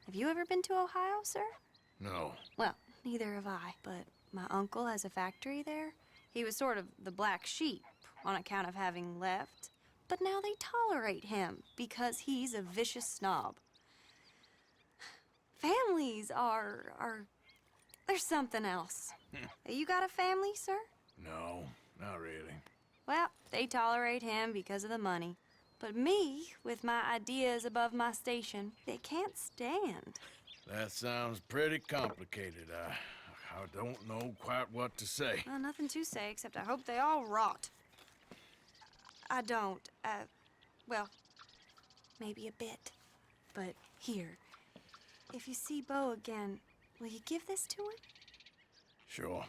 Have you ever been to Ohio, sir? No. Well, neither have I, but my uncle has a factory there. He was sort of the black sheep on account of having left, but now they tolerate him because he's a vicious snob. Families there's something else. You got a family, sir? No, not really. Well, they tolerate him because of the money. But me, with my ideas above my station, they can't stand. That sounds pretty complicated. I don't know quite what to say. Well, nothing to say, except I hope they all rot. I don't, well, maybe a bit. But here, if you see Beau again, will you give this to him? Sure.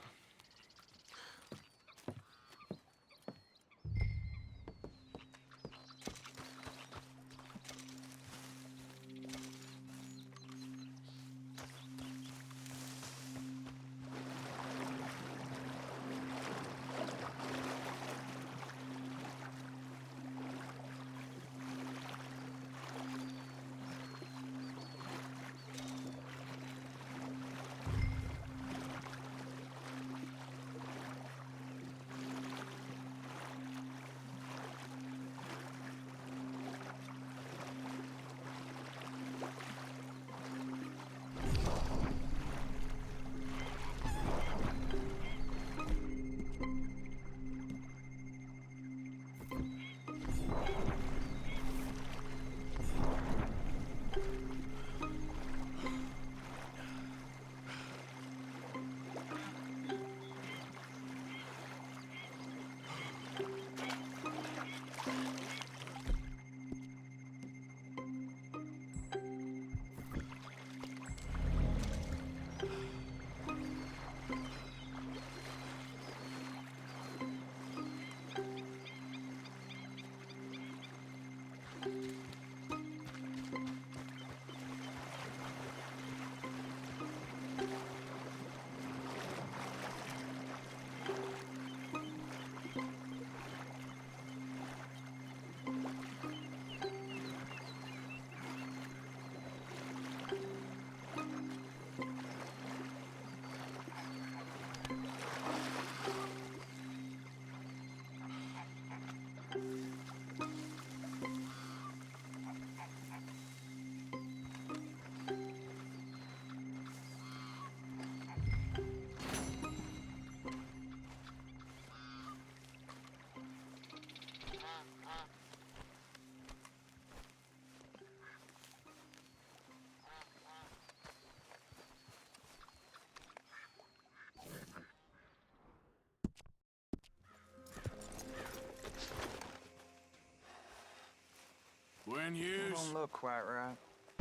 When you Don't look quite right.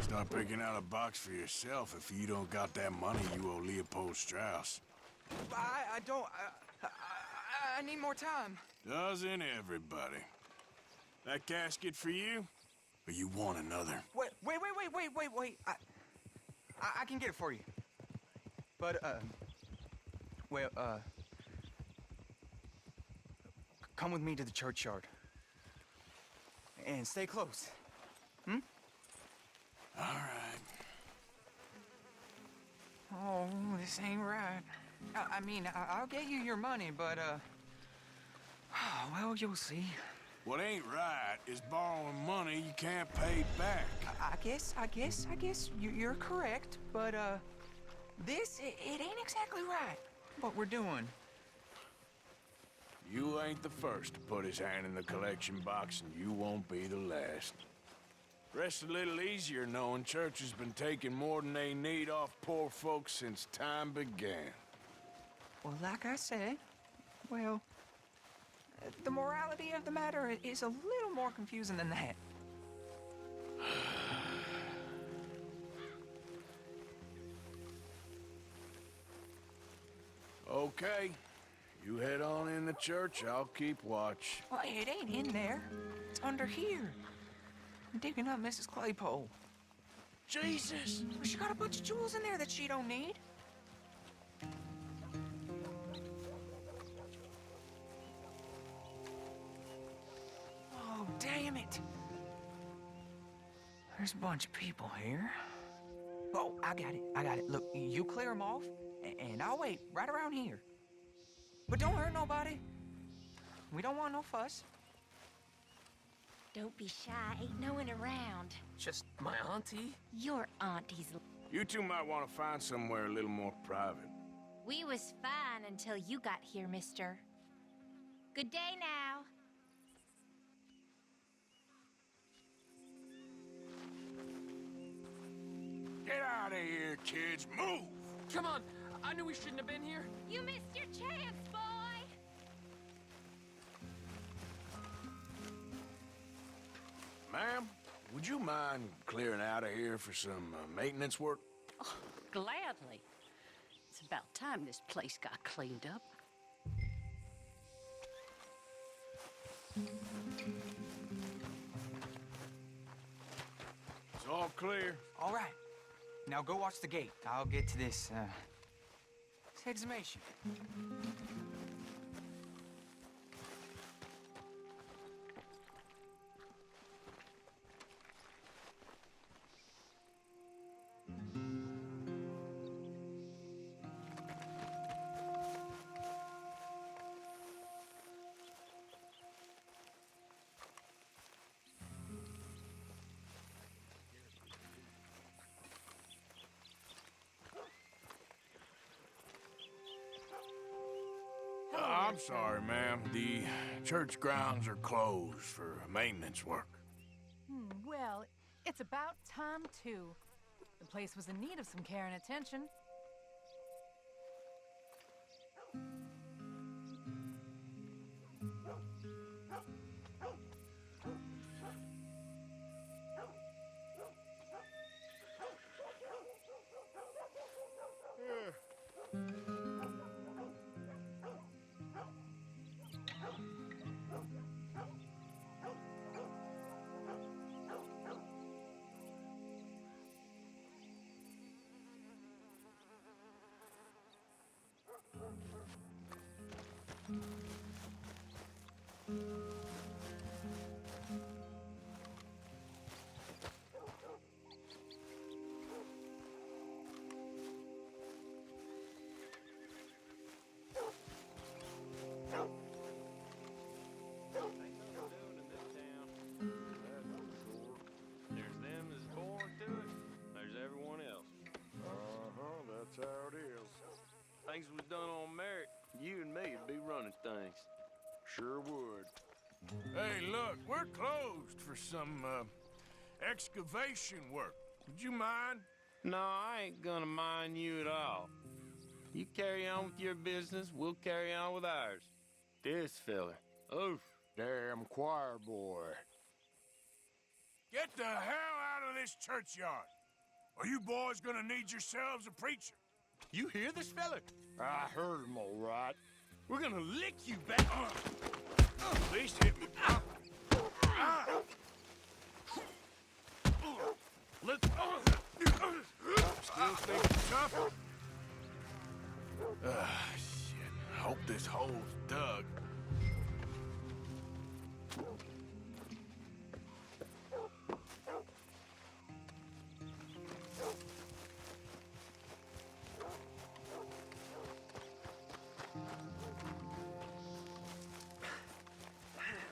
start picking out a box for yourself if you don't got that money you owe Leopold Strauss. I don't. I need more time. Doesn't everybody? That casket for you? Or you want another? Wait. I can get it for you. But, come with me to the churchyard. And stay close. Hmm? All right. Oh, this ain't right. I mean, I'll get you your money, but, well, you'll see. What ain't right is borrowing money you can't pay back. I guess you're correct, but, this, it ain't exactly right, what we're doing. You ain't the first to put his hand in the collection box, and you won't be the last. Rests a little easier knowing church has been taking more than they need off poor folks since time began. Well, like I said, well, the morality of the matter is a little more confusing than that. Okay. You head on in the church, I'll keep watch. Well, it ain't in there. It's under here. I'm digging up Mrs. Claypole. Jesus! Well, she got a bunch of jewels in there that she don't need. Oh, damn it. There's a bunch of people here. Oh, I got it. Look, you clear them off, and I'll wait right around here. But don't hurt nobody. We don't want no fuss. Don't be shy. Ain't no one around. Just my auntie? Your auntie's... You two might want to find somewhere a little more private. We was fine until you got here, mister. Good day now. Get out of here, kids. Move! Come on. I knew we shouldn't have been here. You missed your chance, boy! Ma'am, would you mind clearing out of here for some maintenance work? Oh, gladly. It's about time this place got cleaned up. It's all clear. All right. Now go watch the gate. I'll get to this, exhumation. I'm sorry, ma'am. The church grounds are closed for maintenance work. Well, it's about time, too. The place was in need of some care and attention. There's them that's born to it. There's everyone else. That's how it is. Things was done on merit. You and me would be running things. Sure would. Hey, look, we're closed for some, excavation work. Would you mind? No, I ain't gonna mind you at all. You carry on with your business, we'll carry on with ours. This fella. Oof. Damn choir boy. Get the hell out of this churchyard, or you boys gonna need yourselves a preacher. You hear this fella? I heard him all right. We're gonna lick you back. At least hit me. Let's... Still think it's tough? Shit. Hope this hole's dug.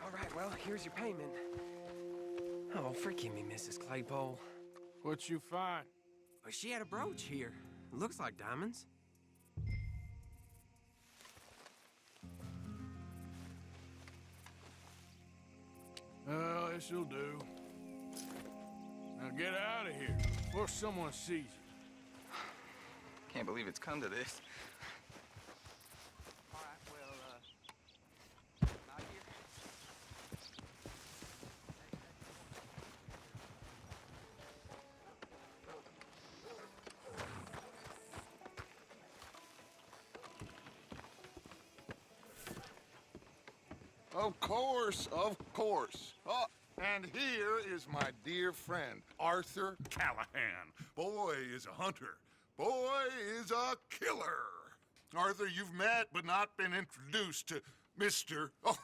All right, well, here's your payment. Oh, forgive me, Mrs. Claypole. What'd you find? Well, she had a brooch here. Looks like diamonds. Well, this'll do. get out of here before someone sees us. Can't believe it's come to this. Of course, of course. Oh, and here is my dear friend, Arthur Callahan. Boy is a hunter. Boy is a killer. Arthur, you've met but not been introduced to Mr. Oh,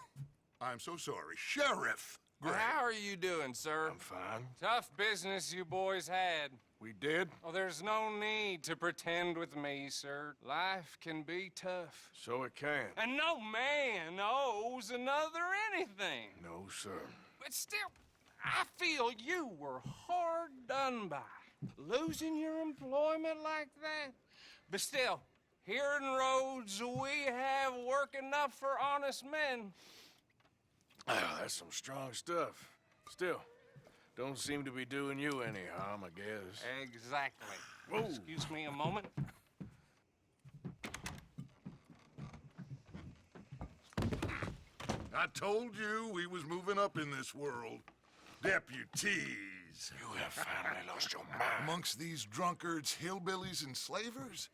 I'm so sorry, Sheriff Gray. How are you doing, sir? I'm fine. Tough business you boys had. We did? Oh, there's no need to pretend with me, sir. Life can be tough. So it can. And no man owes another anything. No, sir. But still, I feel you were hard done by. Losing your employment like that. But still, here in Rhodes, we have work enough for honest men. Ah, that's some strong stuff. Still, don't seem to be doing you any harm, I guess. Exactly. Whoa. Excuse me a moment. I told you we was moving up in this world. Deputies. You have finally lost your mind. Amongst these drunkards, hillbillies, and slavers?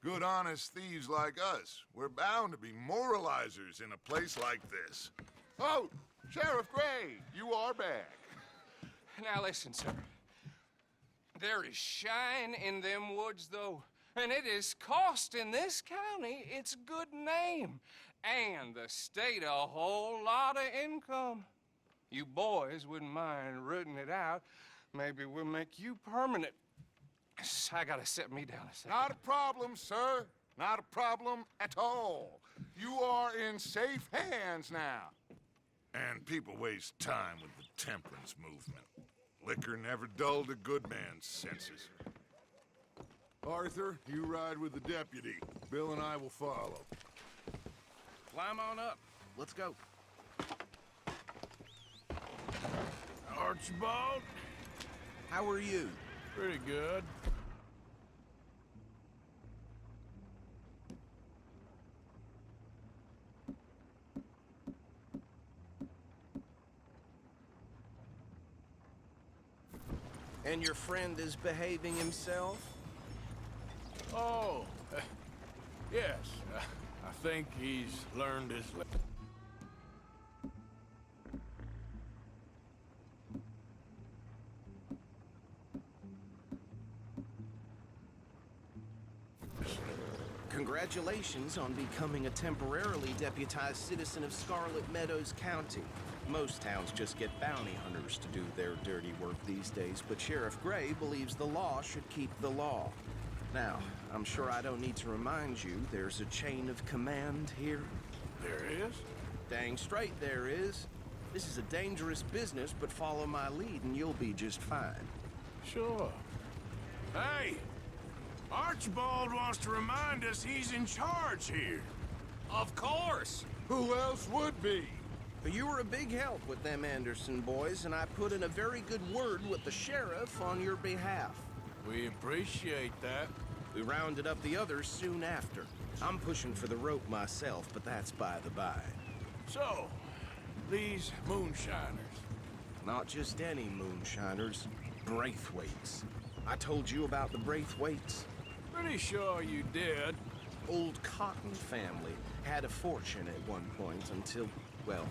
Good, honest thieves like us. We're bound to be moralizers in a place like this. Oh, Sheriff Gray, you are back. Now listen, sir. There is shine in them woods, though, and it is costing this county its good name and the state a whole lot of income. You boys wouldn't mind rooting it out. Maybe we'll make you permanent. I gotta set me down a second. Not a problem, sir. Not a problem at all. You are in safe hands now. And people waste time with the temperance movement. Liquor never dulled a good man's senses. Arthur, you ride with the deputy. Bill and I will follow. Climb on up. Let's go. Archibald? How are you? Pretty good. And your friend is behaving himself? Oh, yes. I think he's learned his lesson. Congratulations on becoming a temporarily deputized citizen of Scarlet Meadows County. Most towns just get bounty hunters to do their dirty work these days, but Sheriff Gray believes the law should keep the law. Now, I'm sure I don't need to remind you there's a chain of command here. There is? Dang straight there is. This is a dangerous business, but follow my lead and you'll be just fine. Sure. Hey! Archibald wants to remind us he's in charge here. Of course! Who else would be? You were a big help with them Anderson boys, and I put in a very good word with the sheriff on your behalf. We appreciate that. We rounded up the others soon after. I'm pushing for the rope myself, but that's by the by. So, these moonshiners. Not just any moonshiners, Braithwaites. I told you about the Braithwaites? Pretty sure you did. Old Cotton family had a fortune at one point until, well,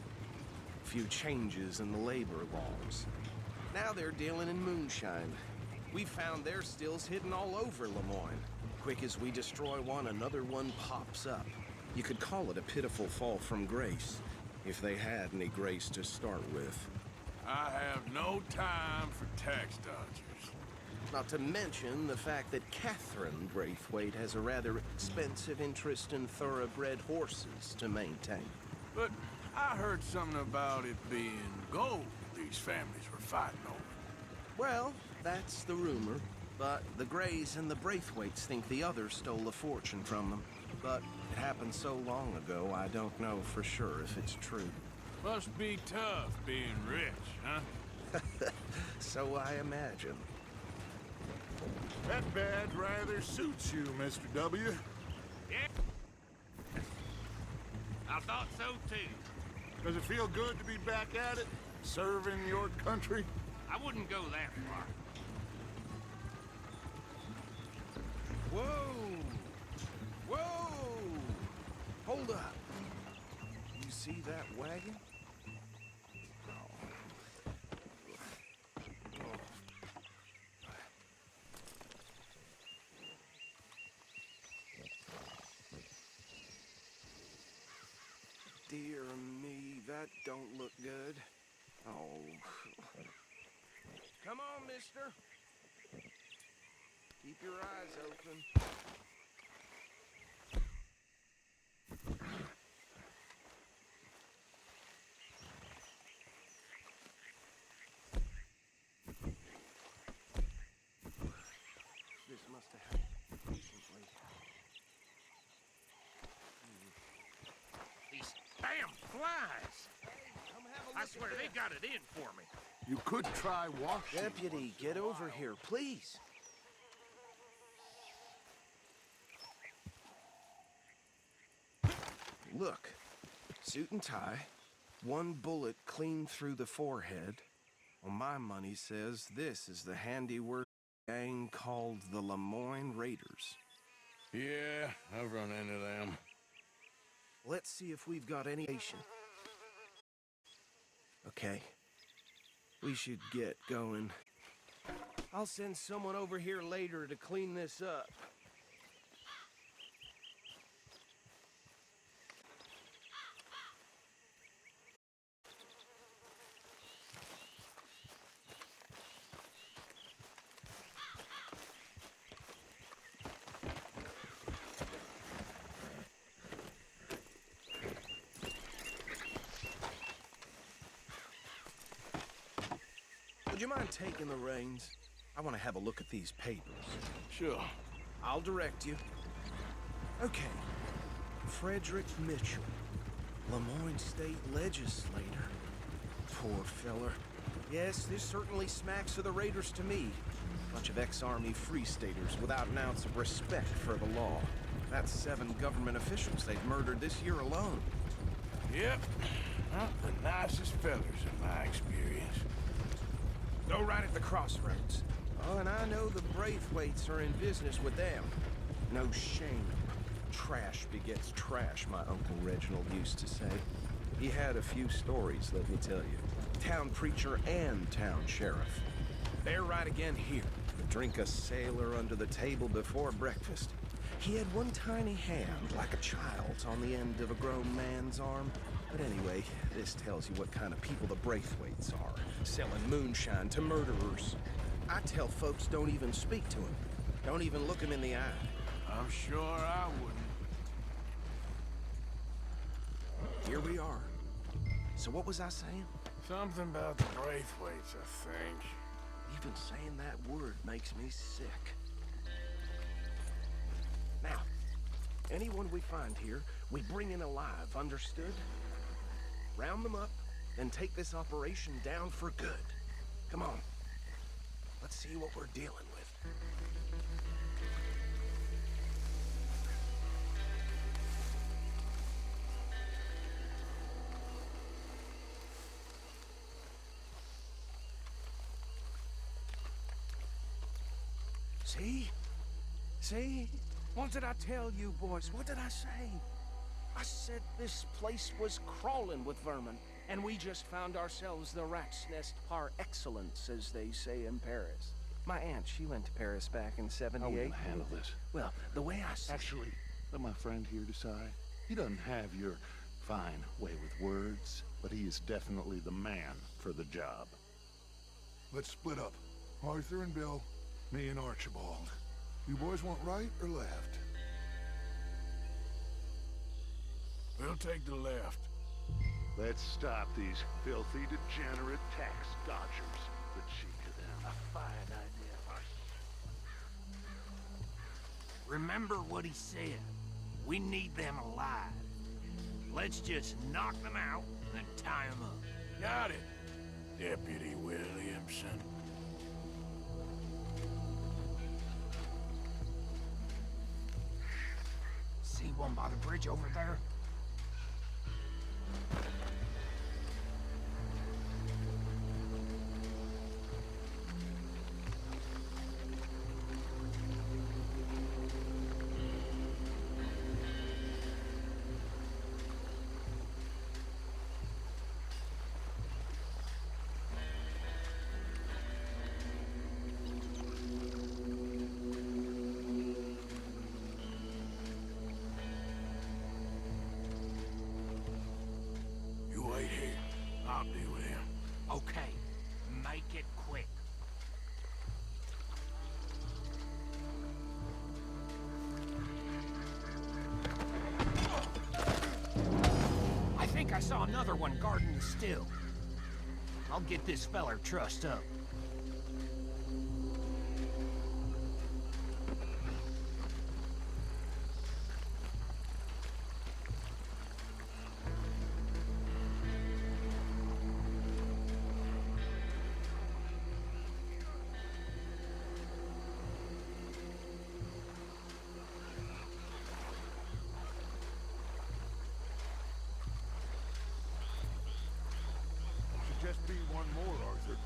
a few changes in the labor laws. Now they're dealing in moonshine. We found their stills hidden all over Lemoyne. Quick as we destroy one, another one pops up. You could call it a pitiful fall from grace, if they had any grace to start with. I have no time for tax dodgers. Not to mention the fact that Catherine Braithwaite has a rather expensive interest in thoroughbred horses to maintain. But I heard something about it being gold these families were fighting over. Well, that's the rumor. But the Grays and the Braithwaites think the others stole a fortune from them. But it happened so long ago, I don't know for sure if it's true. Must be tough being rich, huh? So I imagine. That badge rather suits you, Mr. W. Yeah. I thought so too. Does it feel good to be back at it? Serving your country? I wouldn't go that far. Whoa! Whoa! Hold up. You see that wagon? Dear me, that don't look good. Oh. Come on, mister. Keep your eyes open. This must have happened recently. These damn flies! I swear they got it in for me. You could try washing. Deputy, get over here, please. Look, suit and tie, one bullet clean through the forehead. Well, my money says this is the handiwork gang called the Lemoyne Raiders. Yeah, I've run into them. Let's see if we've got any nation. Okay. We should get going. I'll send someone over here later to clean this up. Would you mind taking the reins? I want to have a look at these papers. Sure. I'll direct you. Okay. Frederick Mitchell, Lemoyne State Legislator. Poor feller. Yes, this certainly smacks of the Raiders to me. Bunch of ex-Army Free Staters without an ounce of respect for the law. That's 7 government officials they've murdered this year alone. Yep. Not the nicest fellers in my experience. Go right at the crossroads. Oh, and I know the Braithwaites are in business with them. No shame. Trash begets trash, my Uncle Reginald used to say. He had a few stories, let me tell you. Town preacher and town sheriff. They're right again here. Drink a sailor under the table before breakfast. He had one tiny hand, like a child's, on the end of a grown man's arm. But anyway, this tells you what kind of people the Braithwaites are. Selling moonshine to murderers. I tell folks don't even speak to him. Don't even look him in the eye. I'm sure I wouldn't. Here we are. So what was I saying? Something about the Braithwaites, I think. Even saying that word makes me sick. Now, anyone we find here, we bring in alive, understood? Round them up, then take this operation down for good. Come on. Let's see what we're dealing with. See? See? What did I tell you, boys? What did I say? I said this place was crawling with vermin, and we just found ourselves the rat's nest par excellence, as they say in Paris. My aunt, she went to Paris back in '78. How are we gonna handle this? Well, the way I see Actually, let my friend here decide. He doesn't have your fine way with words, but he is definitely the man for the job. Let's split up. Arthur and Bill, me and Archibald. You boys want right or left? We'll take the left. Let's stop these filthy, degenerate tax dodgers. The cheek of them. A fine idea. Remember what he said. We need them alive. Let's just knock them out and tie them up. Got it, Deputy Williamson. one by the bridge over there. I'll deal with him. Okay, make it quick. I think I saw another one guarding the still. I'll get this feller trussed up. Just be one more, Arthur.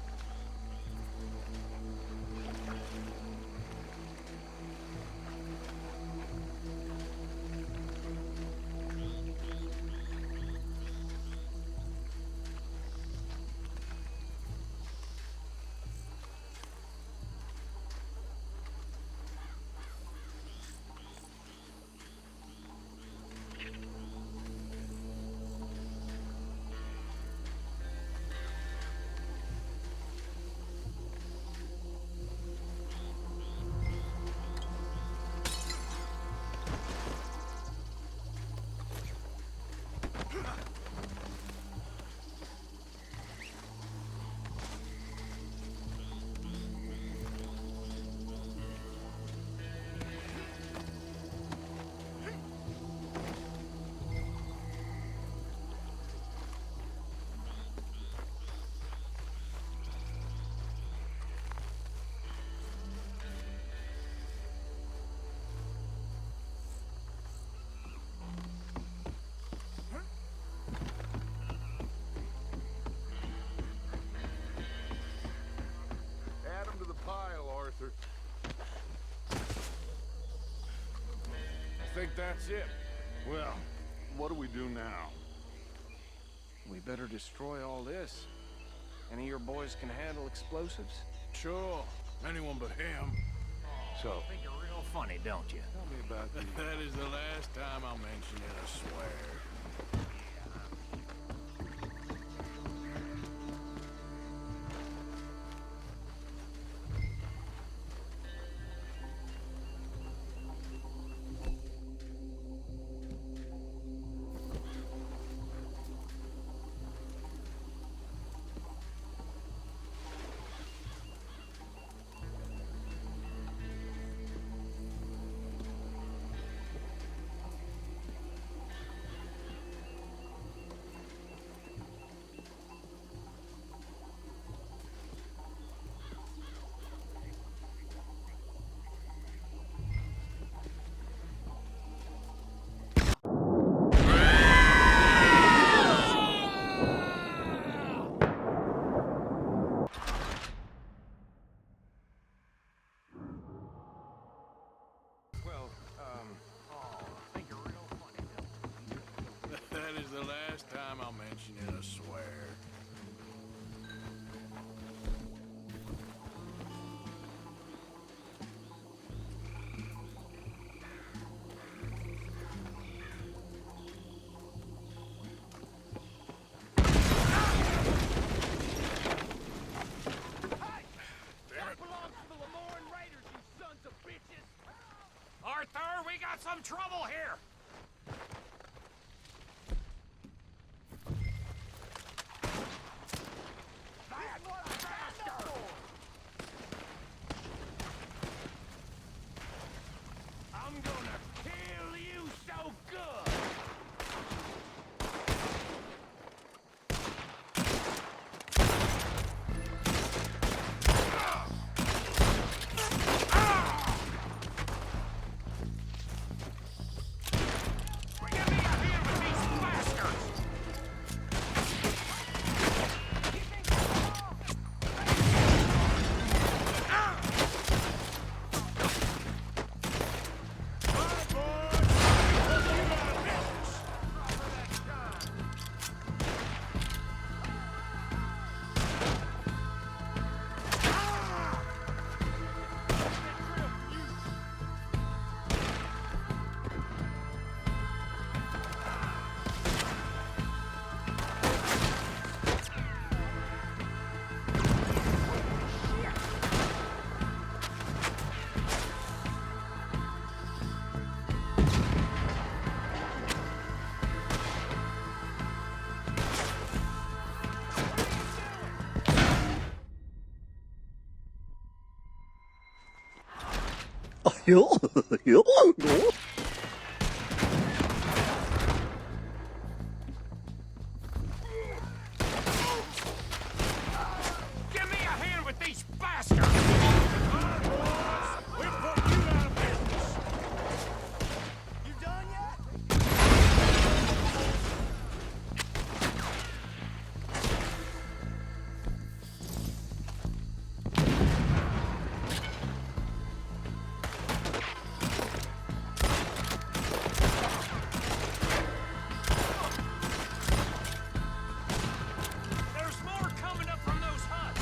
Arthur. I think that's it. Well, what do we do now? We better destroy all this. Any of your boys can handle explosives? Sure. Anyone but him. So, I think you're real funny, don't you? Tell me about that. That is the last time I'll mention it, I swear. That is the last time I'll mention it, I swear. Arthur, we got some trouble here! I'm gonna kill you so good! Give me a hand with these bastards! We'll put you out of business! You done yet? There's more coming up from those huts!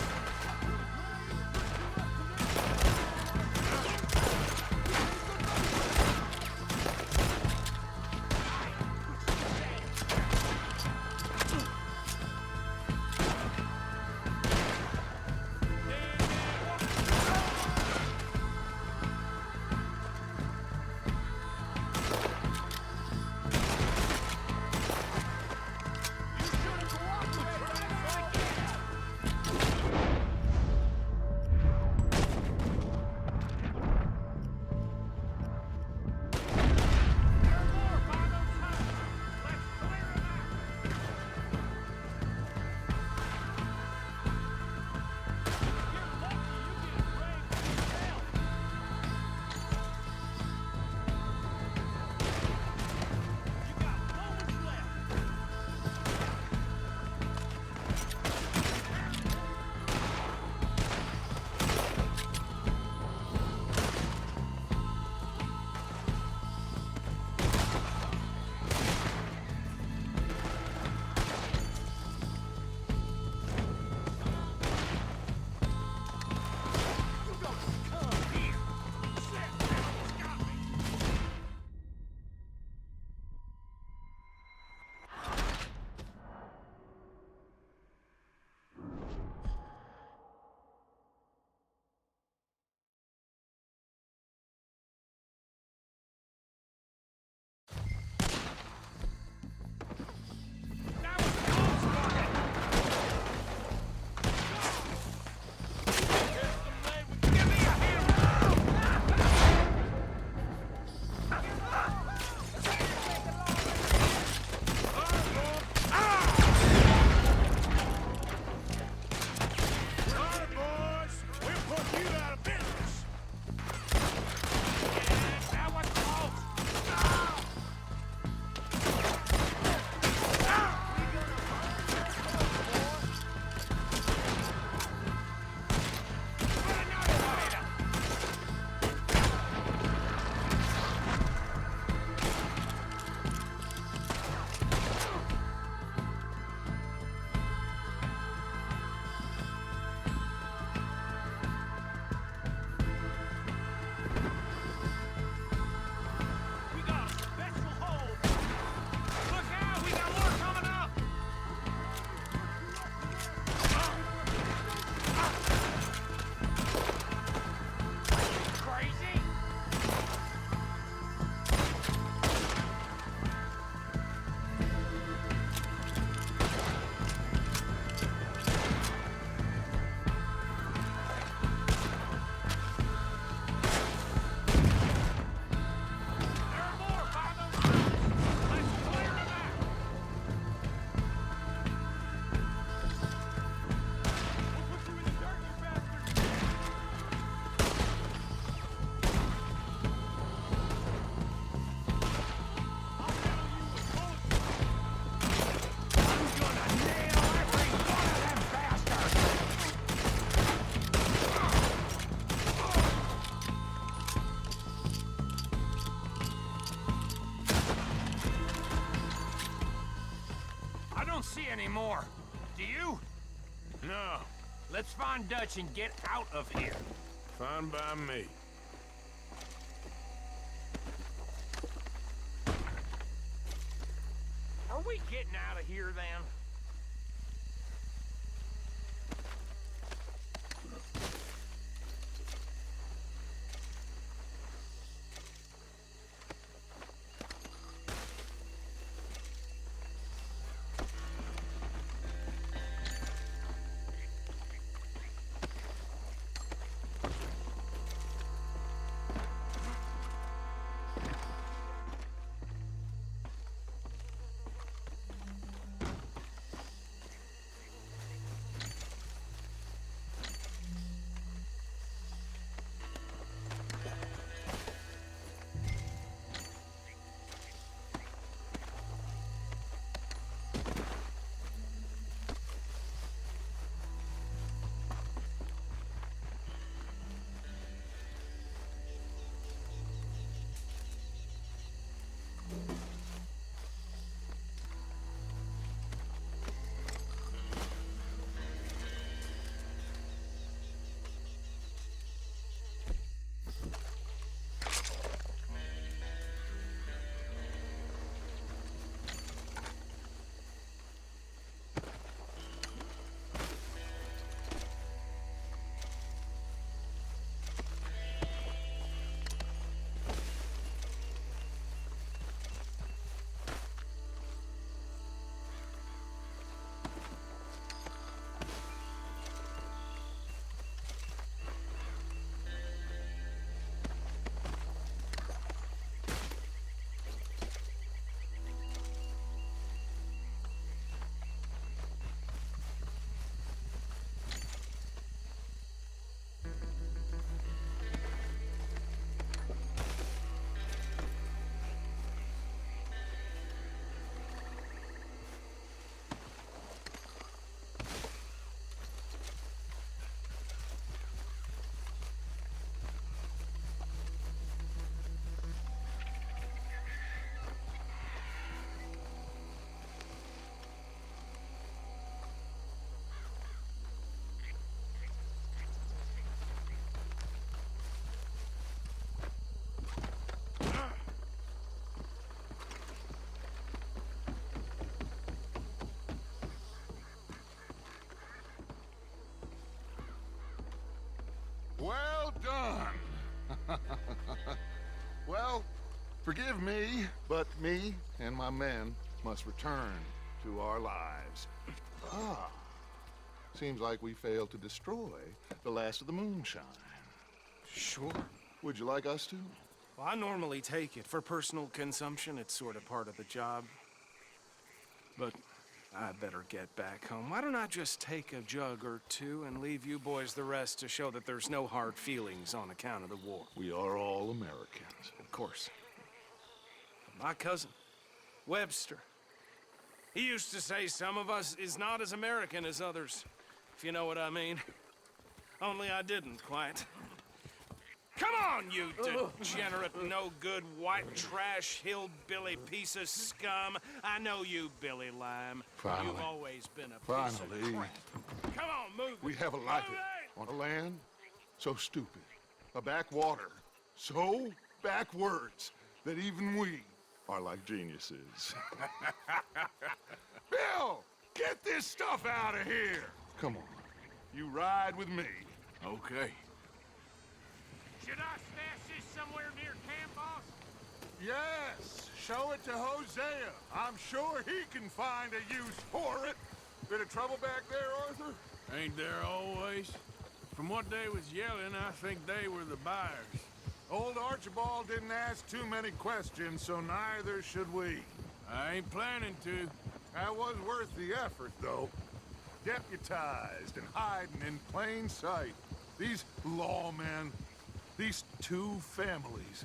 see any more. Do you? No. Let's find Dutch and get out of here. Fine by me. Are we getting out of here, then? Well, forgive me, but me and my men must return to our lives. Ah, seems like we failed to destroy the last of the moonshine. Sure. Would you like us to? Well, I normally take it. For personal consumption, it's sort of part of the job. But I better get back home. Why don't I just take a jug or two and leave you boys the rest to show that there's no hard feelings on account of the war? We are all Americans. Of course. My cousin, Webster, he used to say some of us is not as American as others, if you know what I mean. Only I didn't quite. Come on, you degenerate, no-good, white trash, hillbilly piece of scum. I know you, Billy Lime. Finally. You've always been a piece of crap. Come on, move it. We have a life on a land so stupid, a backwater so backwards that even we are like geniuses. Bill, get this stuff out of here. Come on, you ride with me. Okay. Should I stash this somewhere near camp, boss? Yes, show it to Hosea. I'm sure he can find a use for it. Bit of trouble back there, Arthur? Ain't there always? From what they was yelling, I think they were the buyers. Old Archibald didn't ask too many questions, so neither should we. I ain't planning to. That was worth the effort, though. Deputized and hiding in plain sight. These lawmen, these two families.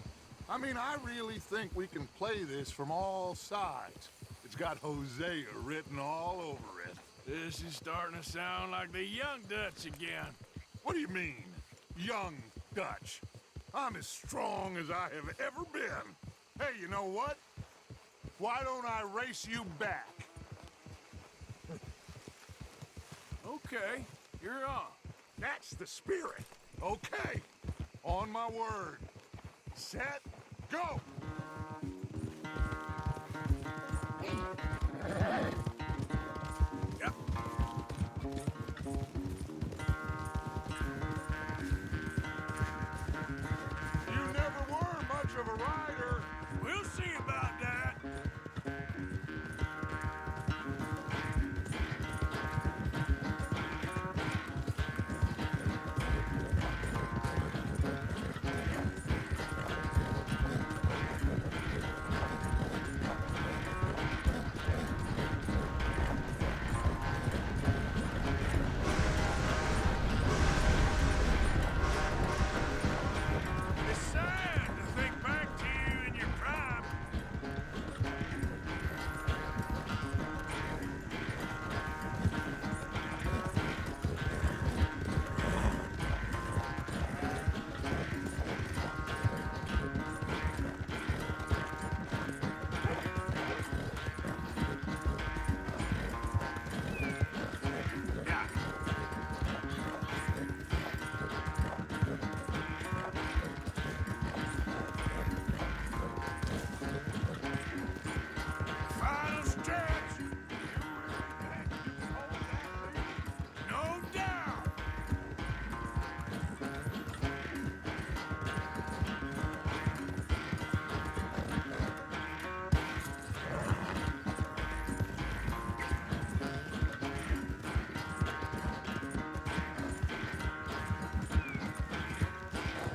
I mean, I really think we can play this from all sides. It's got Hosea written all over it. This is starting to sound like the Young Dutch again. What do you mean, Young Dutch? I'm as strong as I have ever been. Hey, you know what? Why don't I race you back? Okay, you're on. That's the spirit. Okay, on my word. Set, go! Yep. You never were much of a rider. We'll see about that. It's sad to think back to you in your prime. Final stretch. No doubt.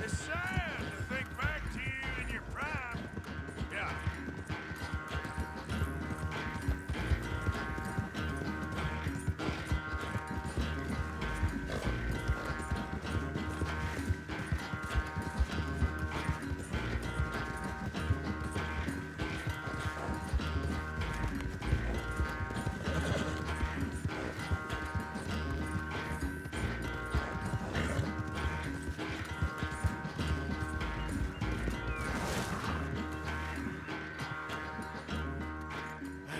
It's sad to think back to you in your prime. Yeah.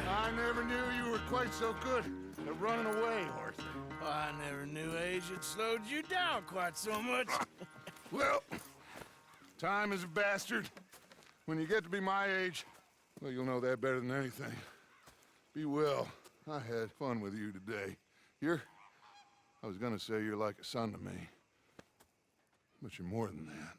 I never knew you were quite so good at running away, Arthur. I never knew age had slowed you down quite so much. Well, time is a bastard. When you get to be my age, well, you'll know that better than anything. Be well. I had fun with you today. I was gonna say you're like a son to me, but you're more than that.